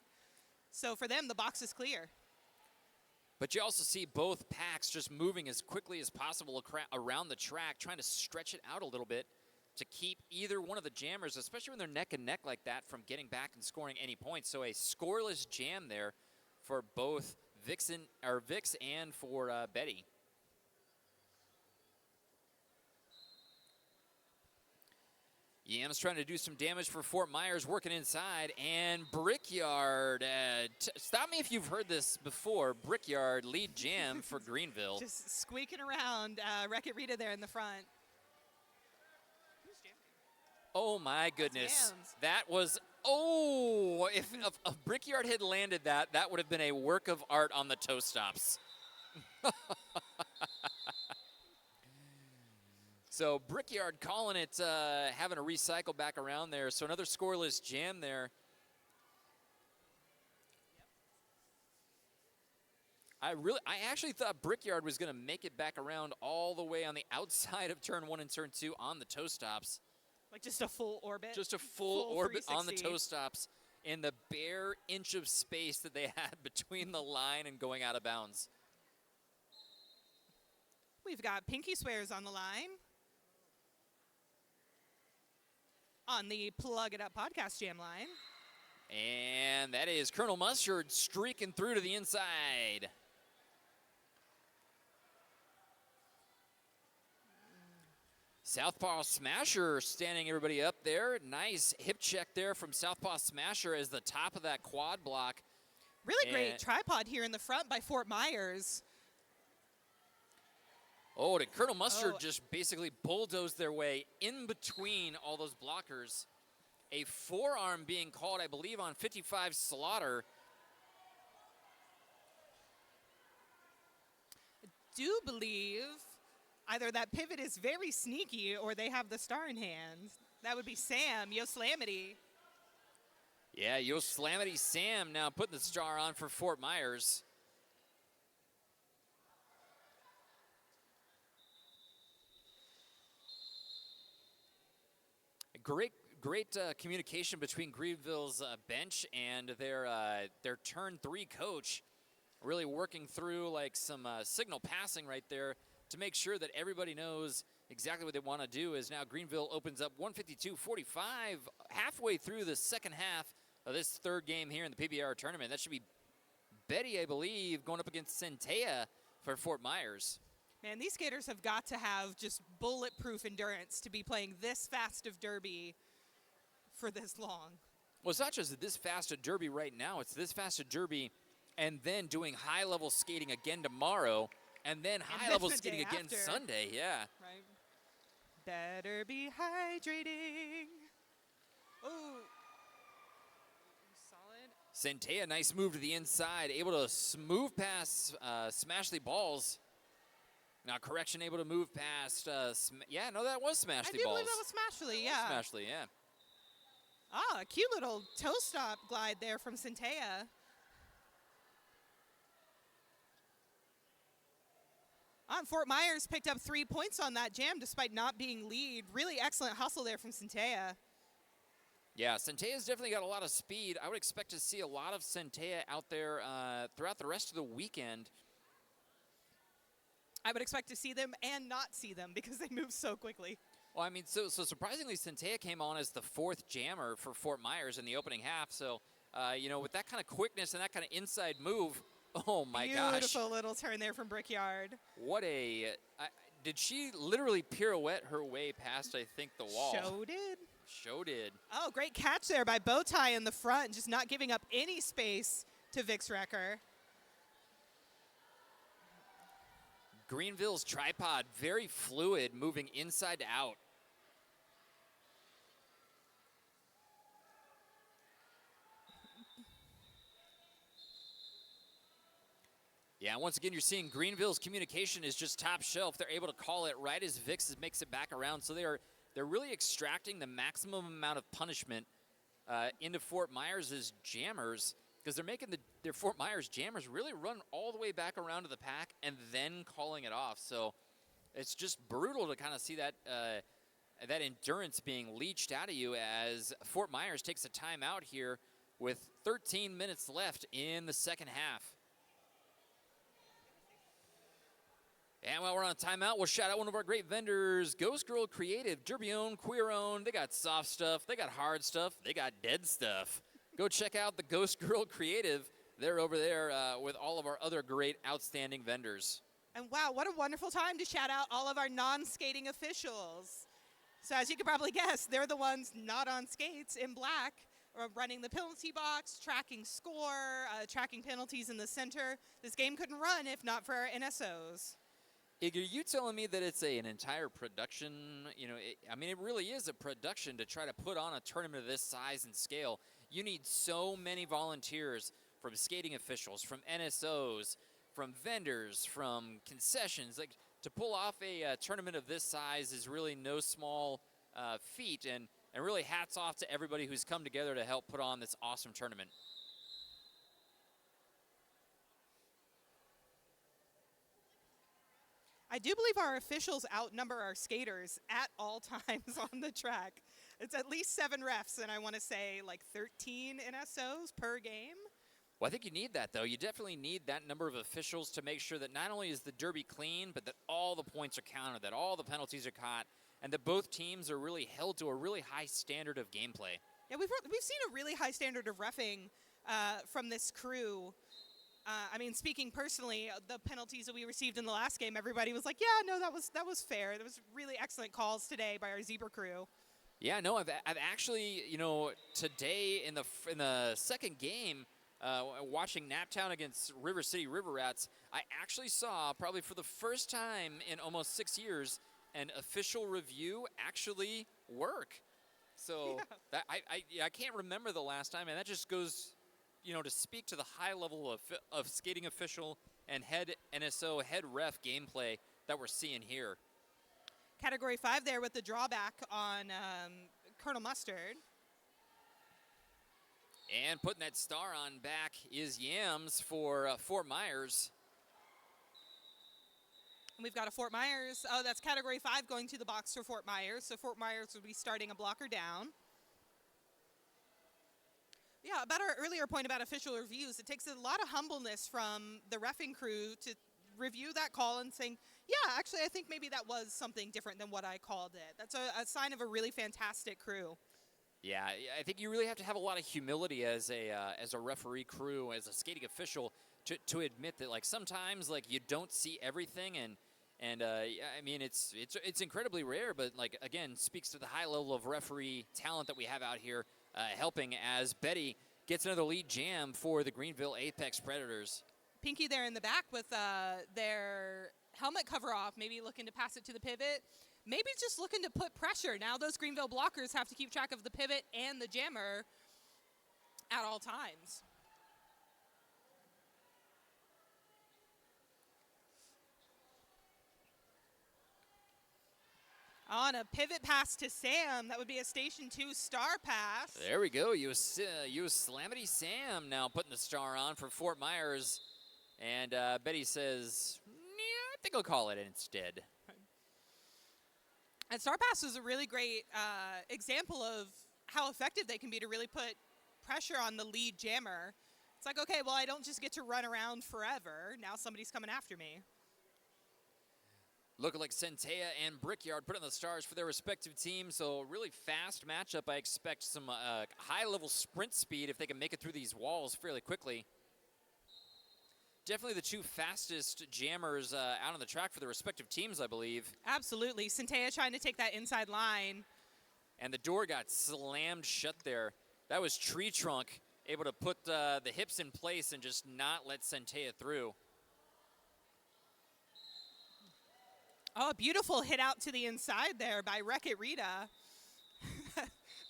S2: So for them, the box is clear.
S1: But you also see both packs just moving as quickly as possible around the track, trying to stretch it out a little bit to keep either one of the jammers, especially when they're neck and neck like that, from getting back and scoring any points. So a scoreless jam there for both Vix and for Betty. Yam's trying to do some damage for Fort Myers, working inside, and Brickyard. Stop me if you've heard this before. Brickyard lead jam for Greenville.
S2: Just squeaking around. Wreck-It Rita there in the front.
S1: Oh my goodness. That was, oh, if Brickyard had landed that, that would have been a work of art on the toe stops. So Brickyard calling it, having to recycle back around there. So another scoreless jam there. I actually thought Brickyard was going to make it back around all the way on the outside of turn 1 and turn 2 on the toe stops.
S2: Like just a full orbit?
S1: Just a full orbit on the
S2: 360.
S1: toe stops in the bare inch of space that they had between the line and going out of bounds.
S2: We've got Pinky Swears on the line. On the Plug It Up podcast jam line.
S1: And that is Colonel Mustard streaking through to the inside. Southpaw Smasher standing everybody up there. Nice hip check there from Southpaw Smasher as the top of that quad block.
S2: Really great tripod here in the front by Fort Myers.
S1: Oh, did Colonel Mustard just basically bulldoze their way in between all those blockers. A forearm being called, I believe, on 55 Slaughter.
S2: I do believe either that pivot is very sneaky or they have the star in hand. That would be Sam, Yoslamity.
S1: Yeah, Yoslamity Sam now putting the star on for Fort Myers. Great communication between Greenville's bench and their turn 3 coach, really working through like some signal passing right there to make sure that everybody knows exactly what they want to do. As now Greenville opens up 152-45 halfway through the second half of this third game here in the PBR tournament. That should be Betty, I believe, going up against Centea for Fort Myers.
S2: Man, these skaters have got to have just bulletproof endurance to be playing this fast of derby for this long.
S1: Well, it's not just this fast of derby right now. It's this fast of derby and then doing high-level skating again tomorrow and then high-level skating again Sunday. Yeah.
S2: Right. Better be hydrating. Oh. Solid.
S1: Centea, nice move to the inside. Able to move past Smashley Balls. Now, correction, able to move past, that was Smashley Balls.
S2: I do believe that was Smashley, yeah.
S1: Smashley, yeah.
S2: Ah, a cute little toe stop glide there from Centea. Fort Myers picked up 3 points on that jam despite not being lead. Really excellent hustle there from Centea.
S1: Yeah, Centea's definitely got a lot of speed. I would expect to see a lot of Centea out there throughout the rest of the weekend.
S2: I would expect to see them and not see them because they move so quickly.
S1: Well, I mean, so surprisingly, Centea came on as the 4th jammer for Fort Myers in the opening half. So, with that kind of quickness and that kind of inside move, oh my gosh.
S2: Beautiful little turn there from Brickyard.
S1: What did she literally pirouette her way past, I think, the wall? Show did.
S2: Oh, great catch there by Bowtie in the front, just not giving up any space to Vix Wrecker.
S1: Greenville's tripod, very fluid, moving inside to out. Yeah, once again, you're seeing Greenville's communication is just top shelf. They're able to call it right as Vix makes it back around. So they're really extracting the maximum amount of punishment into Fort Myers' jammers, because they're making their Fort Myers jammers really run all the way back around to the pack and then calling it off. So it's just brutal to kind of see that that endurance being leached out of you as Fort Myers takes a timeout here with 13 minutes left in the second half. And while we're on timeout, we'll shout out one of our great vendors, Ghost Girl Creative, derby-owned, queer-owned. They got soft stuff, they got hard stuff, they got dead stuff. Go check out the Ghost Girl Creative. They're over there with all of our other great, outstanding vendors.
S2: And wow, what a wonderful time to shout out all of our non-skating officials. So as you can probably guess, they're the ones not on skates in black, running the penalty box, tracking score, tracking penalties in the center. This game couldn't run if not for our NSOs.
S1: Are you telling me that it's an entire production? It really is a production to try to put on a tournament of this size and scale. You need so many volunteers from skating officials, from NSOs, from vendors, from concessions. Like, to pull off a tournament of this size is really no small feat, and really hats off to everybody who's come together to help put on this awesome tournament.
S2: I do believe our officials outnumber our skaters at all times on the track. It's at least 7 refs, and I want to say like 13 NSOs per game.
S1: Well, I think you need that, though. You definitely need that number of officials to make sure that not only is the derby clean, but that all the points are counted, that all the penalties are caught, and that both teams are really held to a really high standard of gameplay.
S2: Yeah, we've seen a really high standard of reffing from this crew. I mean, speaking personally, the penalties that we received in the last game, everybody was like, "Yeah, no, that was fair." There was really excellent calls today by our Zebra crew.
S1: Yeah, no, I've actually, today in the second game, watching Naptown against River City River Rats, I actually saw, probably for the first time in almost 6 years, an official review actually work. So that I can't remember the last time, and that just goes, to speak to the high level of skating official and head NSO, head ref gameplay that we're seeing here.
S2: Category 5 there with the drawback on Colonel Mustard.
S1: And putting that star on back is Yams for Fort Myers.
S2: And we've got a Fort Myers. Oh, that's Category 5 going to the box for Fort Myers. So Fort Myers will be starting a blocker down. Yeah, about our earlier point about official reviews, it takes a lot of humbleness from the reffing crew to review that call and saying, yeah, actually, I think maybe that was something different than what I called it. That's a sign of a really fantastic crew.
S1: Yeah, I think you really have to have a lot of humility as a referee crew, as a skating official, to admit that, like, sometimes, like, you don't see everything, and I mean, it's incredibly rare, but, like, again, speaks to the high level of referee talent that we have out here, helping as Betty gets another lead jam for the Greenville Apex Predators.
S2: Pinky there in the back with their helmet cover off, maybe looking to pass it to the pivot. Maybe just looking to put pressure. Now those Greenville blockers have to keep track of the pivot and the jammer at all times. On a pivot pass to Sam, that would be a Station 2 star pass.
S1: There we go. You Slamity Sam now putting the star on for Fort Myers. And Betty says, I think I'll call it instead.
S2: And star pass is a really great example of how effective they can be to really put pressure on the lead jammer. It's like, okay, well, I don't just get to run around forever. Now somebody's coming after me.
S1: Looking like Centea and Brickyard put on the stars for their respective teams. So really fast matchup. I expect some high-level sprint speed if they can make it through these walls fairly quickly. Definitely the two fastest jammers out on the track for their respective teams, I believe.
S2: Absolutely. Centea trying to take that inside line.
S1: And the door got slammed shut there. That was Tree Trunk able to put the hips in place and just not let Centea through.
S2: Oh, a beautiful hit out to the inside there by Wreck-It Rita.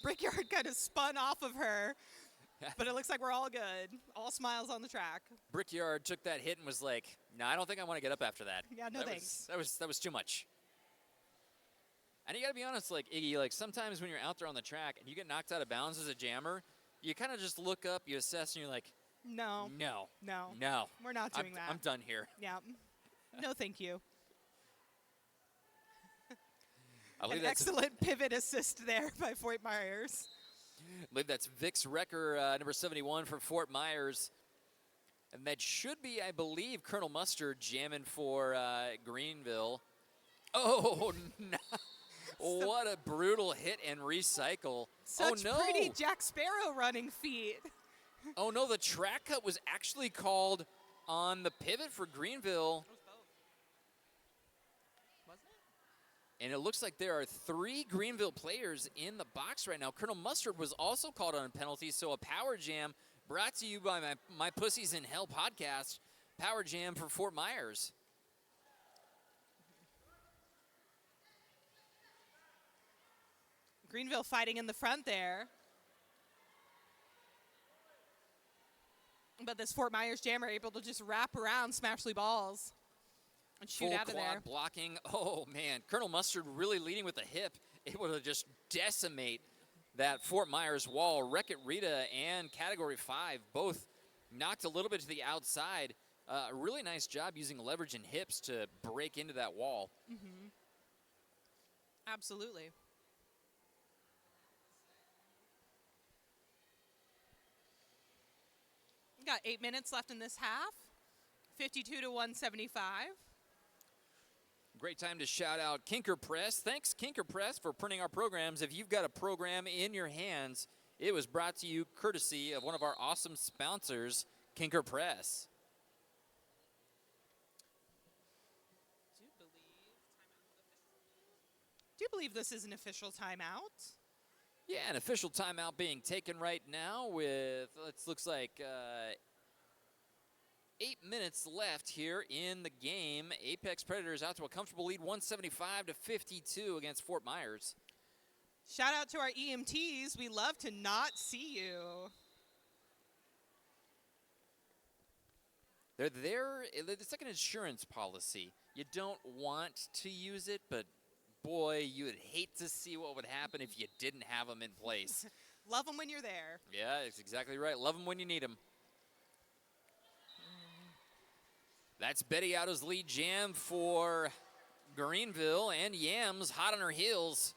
S2: Brickyard kind of spun off of her, but it looks like we're all good. All smiles on the track.
S1: Brickyard took that hit and was like, no, I don't think I want to get up after that.
S2: Yeah, no thanks.
S1: That was too much. And you got to be honest, like, Iggy, like, sometimes when you're out there on the track and you get knocked out of bounds as a jammer, you kind of just look up, you assess, and you're like,
S2: no. We're not doing that.
S1: I'm done here.
S2: Yeah. No, thank you.
S1: An
S2: excellent pivot assist there by Fort Myers.
S1: I believe that's Vic's Wrecker, number 71 for Fort Myers. And that should be, I believe, Colonel Mustard jamming for Greenville. Oh, no. What a brutal hit and recycle.
S2: Such
S1: oh, no.
S2: pretty Jack Sparrow running feet.
S1: Oh, no, the track cut was actually called on the pivot for Greenville. And it looks like there are 3 Greenville players in the box right now. Colonel Mustard was also called on a penalty, so a power jam brought to you by my Pussies in Hell podcast. Power jam for Fort Myers.
S2: Greenville fighting in the front there. But this Fort Myers jammer able to just wrap around Smashley balls. And shoot
S1: Full
S2: out of there.
S1: quad blocking. Oh, man. Colonel Mustard really leading with the hip, able to just decimate that Fort Myers wall. Wreck-It Rita and Category 5 both knocked a little bit to the outside. A really nice job using leverage and hips to break into that wall.
S2: Mm-hmm. Absolutely. We got 8 minutes left in this half. 52 to 175.
S1: Great time to shout out Kinker Press. Thanks, Kinker Press, for printing our programs. If you've got a program in your hands, It was brought to you courtesy of one of our awesome sponsors, Kinker Press.
S2: Do you believe this is an official timeout?
S1: Yeah, an official timeout being taken right now with, looks like 8 minutes left here in the game. Apex Predators out to a comfortable lead, 175-52 against Fort Myers.
S2: Shout out to our EMTs. We love to not see you.
S1: They're there. It's like an insurance policy. You don't want to use it, but boy, you would hate to see what would happen if you didn't have them in place.
S2: Love them when you're there.
S1: Yeah, that's exactly right. Love them when you need them. That's Betty Otto's lead jam for Greenville, and Yams hot on her heels.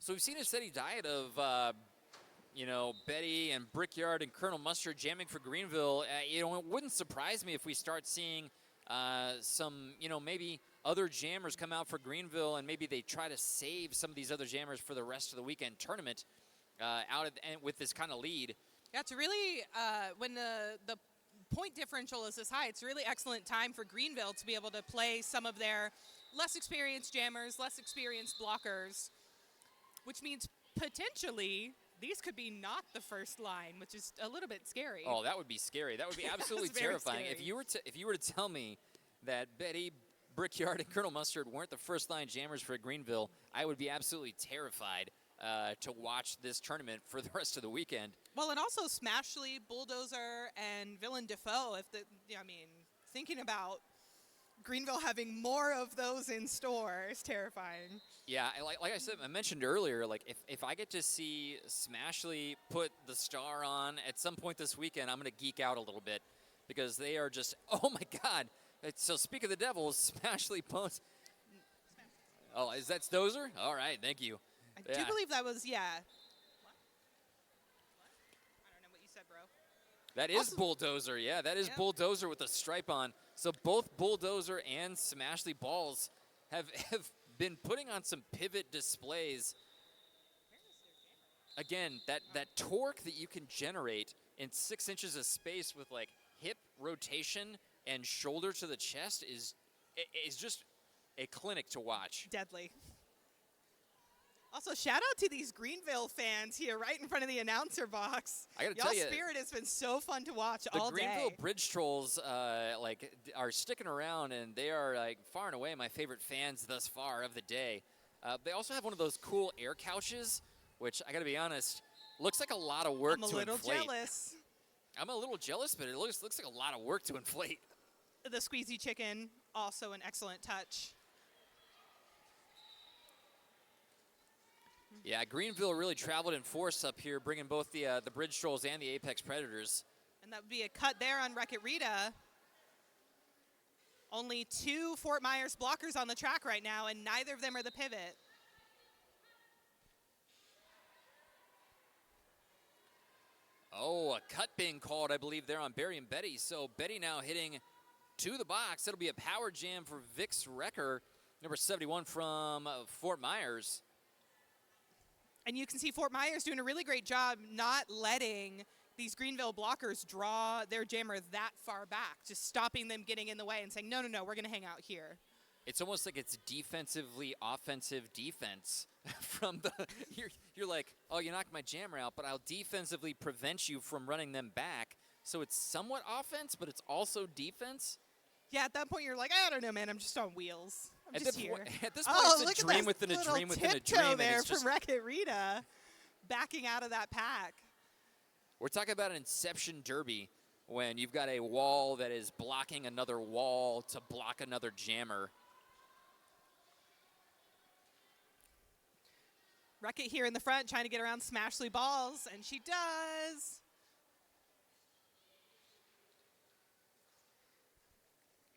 S1: So we've seen a steady diet of, Betty and Brickyard and Colonel Mustard jamming for Greenville. It wouldn't surprise me if we start seeing some, maybe other jammers come out for Greenville, and maybe they try to save some of these other jammers for the rest of the weekend tournament with this kind of lead.
S2: Yeah, it's really, when the point differential is this high, it's a really excellent time for Greenville to be able to play some of their less experienced jammers, less experienced blockers, which means potentially these could be not the first line, which is a little bit scary.
S1: Oh, that would be scary. That would be absolutely terrifying. If you were to tell me that Betty, Brickyard, and Colonel Mustard weren't the first line jammers for Greenville, I would be absolutely terrified to watch this tournament for the rest of the weekend.
S2: Well, and also Smashley, Bulldozer, and Villain Defoe. Thinking about Greenville having more of those in store is terrifying.
S1: Yeah, like I said, I mentioned earlier, like if I get to see Smashley put the star on at some point this weekend, I'm going to geek out a little bit because they are just, oh my God. So speak of the devil, Smashley posts. Oh, is that Stozer? All right, thank you.
S2: I do believe that was, yeah. What? I don't know what you said, bro.
S1: That is Bulldozer, yeah. That is Bulldozer with a stripe on. So both Bulldozer and Smashley balls have been putting on some pivot displays. Again, that torque that you can generate in 6 inches of space with like hip rotation and shoulder to the chest is just a clinic to watch.
S2: Deadly. Also, shout out to these Greenville fans here right in front of the announcer box.
S1: I got to tell you,
S2: Spirit has been so fun to watch all day.
S1: The Greenville Bridge Trolls are sticking around, and they are far and away my favorite fans thus far of the day. They also have one of those cool air couches, which I got to be honest, looks like a lot of work to inflate.
S2: I'm a little jealous.
S1: I'm a little jealous, but it looks like a lot of work to inflate.
S2: The squeezy chicken, also an excellent touch.
S1: Yeah, Greenville really traveled in force up here, bringing both the Bridge Trolls and the Apex Predators.
S2: And that would be a cut there on Wreck-It Rita. Only 2 Fort Myers blockers on the track right now, and neither of them are the pivot.
S1: Oh, a cut being called, I believe, there on Barry and Betty. So Betty now hitting to the box. That'll be a power jam for Vix Wrecker, number 71 from Fort Myers.
S2: And you can see Fort Myers doing a really great job not letting these Greenville blockers draw their jammer that far back, just stopping them getting in the way and saying, no, we're going to hang out here.
S1: It's almost like it's defensively offensive defense from the you're like, oh, you knocked my jammer out, but I'll defensively prevent you from running them back. So it's somewhat offense, but it's also defense.
S2: Yeah, at that point you're like, I don't know, man, I'm just on wheels.
S1: At this point, it's a dream within a dream within a dream.
S2: There from Wreck-It Rita, backing out of that pack.
S1: We're talking about an Inception Derby when you've got a wall that is blocking another wall to block another jammer.
S2: Ruckett here in the front trying to get around Smashley balls, and she does.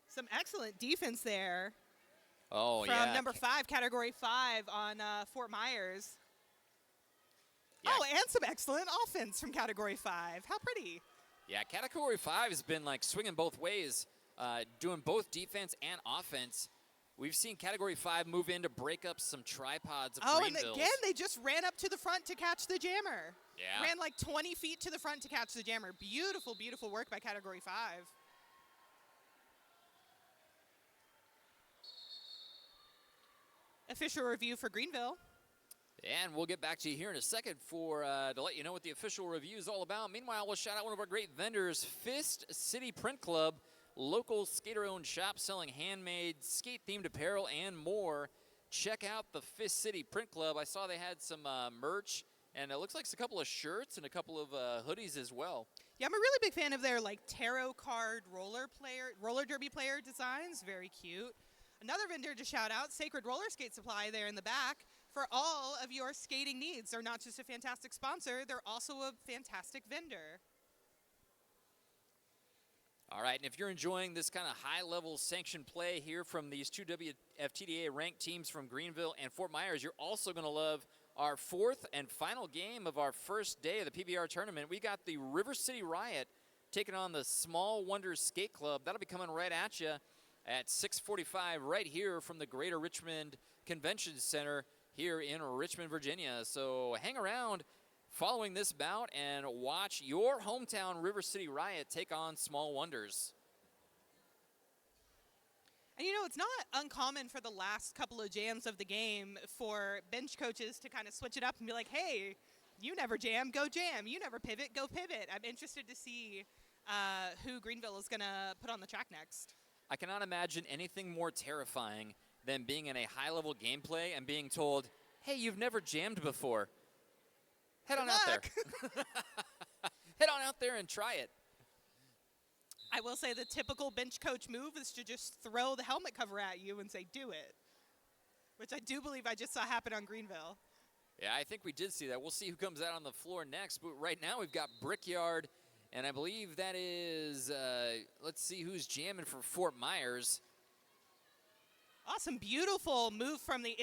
S2: Some excellent defense there.
S1: Oh,
S2: from
S1: yeah.
S2: number 5, category 5 on Fort Myers.
S1: Yeah.
S2: Oh, and some excellent offense from category 5. How pretty.
S1: Yeah, category 5 has been like swinging both ways, doing both defense and offense. We've seen category 5 move in to break up some tripods of Greenville.
S2: And again, they just ran up to the front to catch the jammer.
S1: Yeah.
S2: Ran like 20 feet to the front to catch the jammer. Beautiful, beautiful work by category 5. Official review for Greenville.
S1: And we'll get back to you here in a second to let you know what the official review is all about. Meanwhile, we'll shout out one of our great vendors, Fist City Print Club, local skater-owned shop selling handmade skate-themed apparel and more. Check out the Fist City Print Club. I saw they had some merch, and it looks like a couple of shirts and a couple of hoodies as well.
S2: Yeah, I'm a really big fan of their like tarot card roller derby player designs. Very cute. Another vendor to shout out, Sacred Roller Skate Supply there in the back for all of your skating needs. They're not just a fantastic sponsor, they're also a fantastic vendor.
S1: All right, and if you're enjoying this kind of high-level sanctioned play here from these two WFTDA ranked teams from Greenville and Fort Myers, you're also going to love our 4th and final game of our first day of the PBR tournament. We got the River City Riot taking on the Small Wonders Skate Club. That'll be coming right at you at 6:45 right here from the Greater Richmond Convention Center here in Richmond, Virginia. So hang around following this bout and watch your hometown River City Riot take on Small Wonders.
S2: And you know, it's not uncommon for the last couple of jams of the game for bench coaches to kind of switch it up and be like, hey, you never jam, go jam. You never pivot, go pivot. I'm interested to see who Greenville is going to put on the track next.
S1: I cannot imagine anything more terrifying than being in a high-level gameplay and being told, hey, you've never jammed before. Head on out there. Head on out there and try it.
S2: I will say the typical bench coach move is to just throw the helmet cover at you and say, do it, which I do believe I just saw happen on Greenville.
S1: Yeah, I think we did see that. We'll see who comes out on the floor next. But right now we've got Brickyard, and I believe that is, let's see who's jamming for Fort Myers.
S2: Awesome, beautiful move from the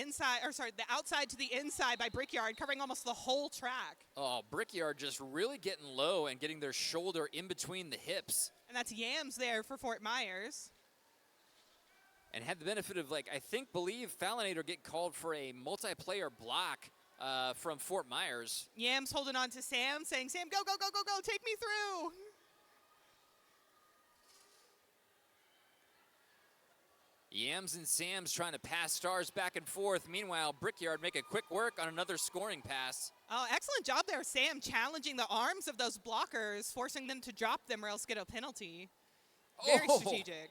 S2: outside to the inside by Brickyard, covering almost the whole track.
S1: Oh, Brickyard just really getting low and getting their shoulder in between the hips.
S2: And that's Yams there for Fort Myers.
S1: And had the benefit of, believe Fallinator get called for a multiplayer block from Fort Myers.
S2: Yams holding on to Sam, saying, Sam, go, go, go, go, go, take me through.
S1: Yams and Sam's trying to pass stars back and forth. Meanwhile, Brickyard making quick work on another scoring pass.
S2: Oh, excellent job there, Sam, challenging the arms of those blockers, forcing them to drop them or else get a penalty. Very strategic.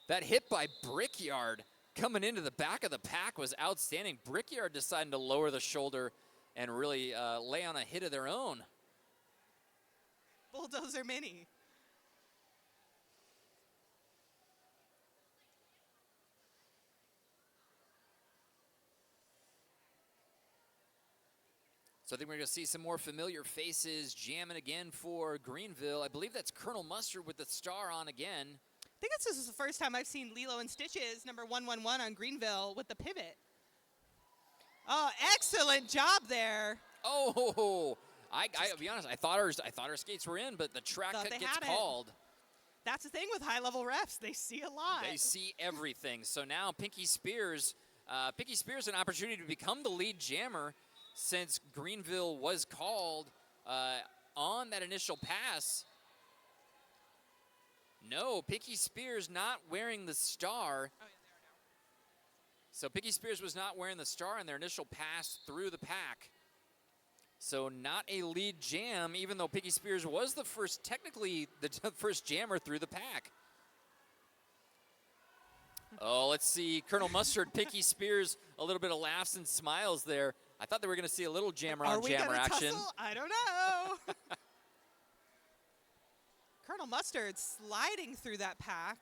S1: That hit by Brickyard coming into the back of the pack was outstanding. Brickyard deciding to lower the shoulder and really lay on a hit of their own.
S2: Bulldozer Mini.
S1: So I think we're going to see some more familiar faces jamming again for Greenville. I believe that's Colonel Mustard with the star on again.
S2: I think this is the first time I've seen Lilo and Stitches, number 111 on Greenville with the pivot. Oh, excellent job there.
S1: Oh, I'll be honest, I thought our skates were in, but the track cut gets called.
S2: That's the thing with high-level refs. They see a lot.
S1: They see everything. So now Pinky Spears an opportunity to become the lead jammer since Greenville was called on that initial pass. No, Pinky Spears not wearing the star.
S2: Oh, yeah, they are now.
S1: So Pinky Spears was not wearing the star in their initial pass through the pack. So not a lead jam, even though Pinky Spears was the first jammer through the pack. Oh, let's see. Colonel Mustard, Pinky Spears, a little bit of laughs and smiles there. I thought they were going to see a little jammer on jammer action.
S2: Tussle? I don't know. Colonel Mustard sliding through that pack.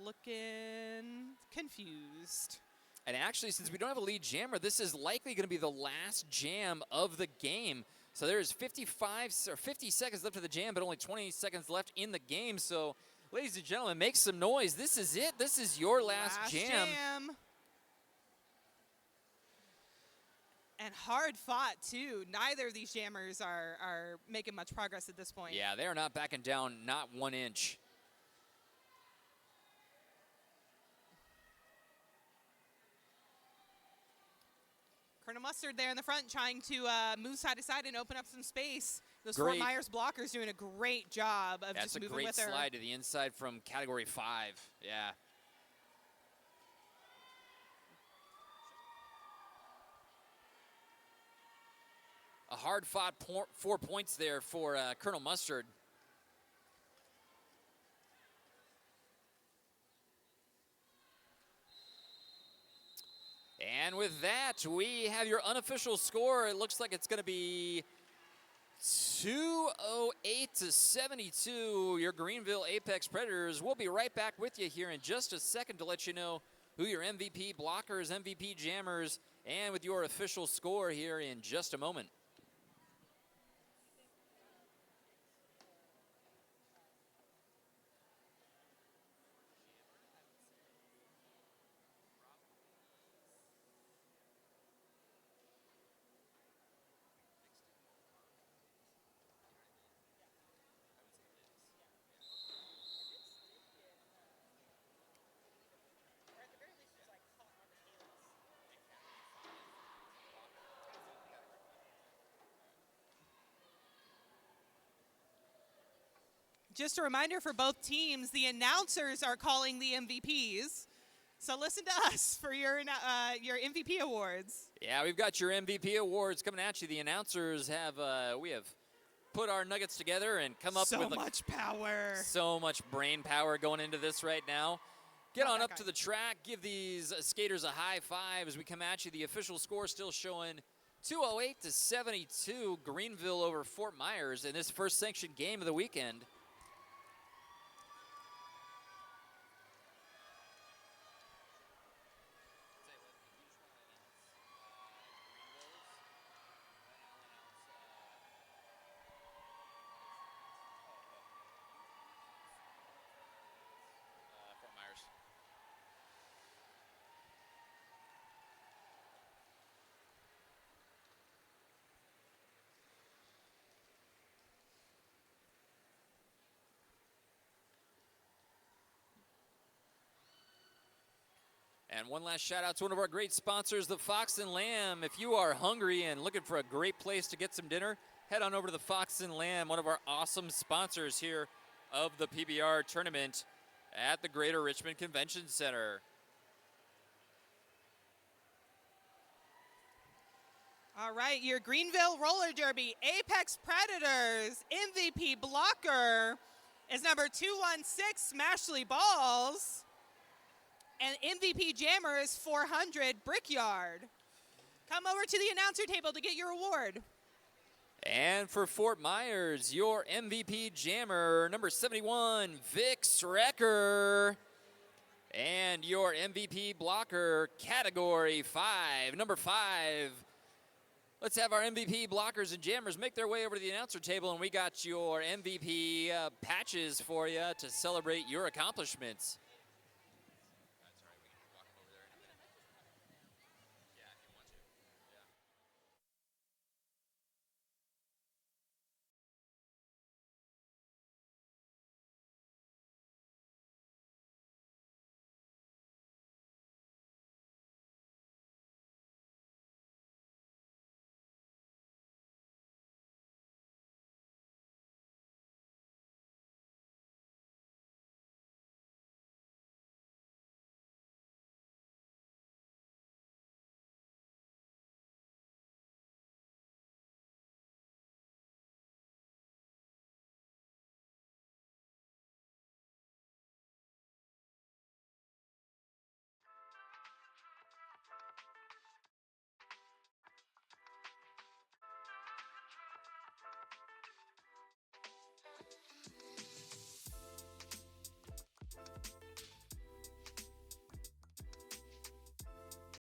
S2: Looking confused.
S1: And actually, since we don't have a lead jammer, this is likely going to be the last jam of the game. So there's 50 seconds left of the jam, but only 20 seconds left in the game. So, ladies and gentlemen, make some noise. This is it. This is your last jam.
S2: And hard fought, too. Neither of these jammers are making much progress at this point.
S1: Yeah, they are not backing down, not 1 inch.
S2: Colonel Mustard there in the front trying to move side to side and open up some space. Those
S1: Great.
S2: Fort Myers blockers doing a great job of just moving with her.
S1: That's a great slide to the inside from Category 5. Yeah. A hard-fought 4 points there for Colonel Mustard. And with that, we have your unofficial score. It looks like it's going to be 208-72. Your Greenville Apex Predators. We'll be right back with you here in just a second to let you know who your MVP blockers, MVP jammers, and with your official score here in just a moment.
S2: Just a reminder for both teams, the announcers are calling the MVPs. So listen to us for your MVP awards.
S1: Yeah, we've got your MVP awards coming at you. The announcers have, we have put our nuggets together and come up with
S2: so much power.
S1: So much brain power going into this right now. Get on up to the track. Give these skaters a high five as we come at you. The official score still showing 208-72, Greenville over Fort Myers in this first sanctioned game of the weekend. And one last shout out to one of our great sponsors, the Fox and Lamb. If you are hungry and looking for a great place to get some dinner, head on over to the Fox and Lamb, one of our awesome sponsors here of the PBR tournament at the Greater Richmond Convention Center.
S2: All right, your Greenville Roller Derby Apex Predators MVP blocker is number 216, Smashley Balls. And MVP jammer is 400, Brickyard. Come over to the announcer table to get your award.
S1: And for Fort Myers, your MVP jammer, number 71, Vic Srecker. And your MVP blocker, category 5, number 5. Let's have our MVP blockers and jammers make their way over to the announcer table, and we got your MVP patches for you to celebrate your accomplishments.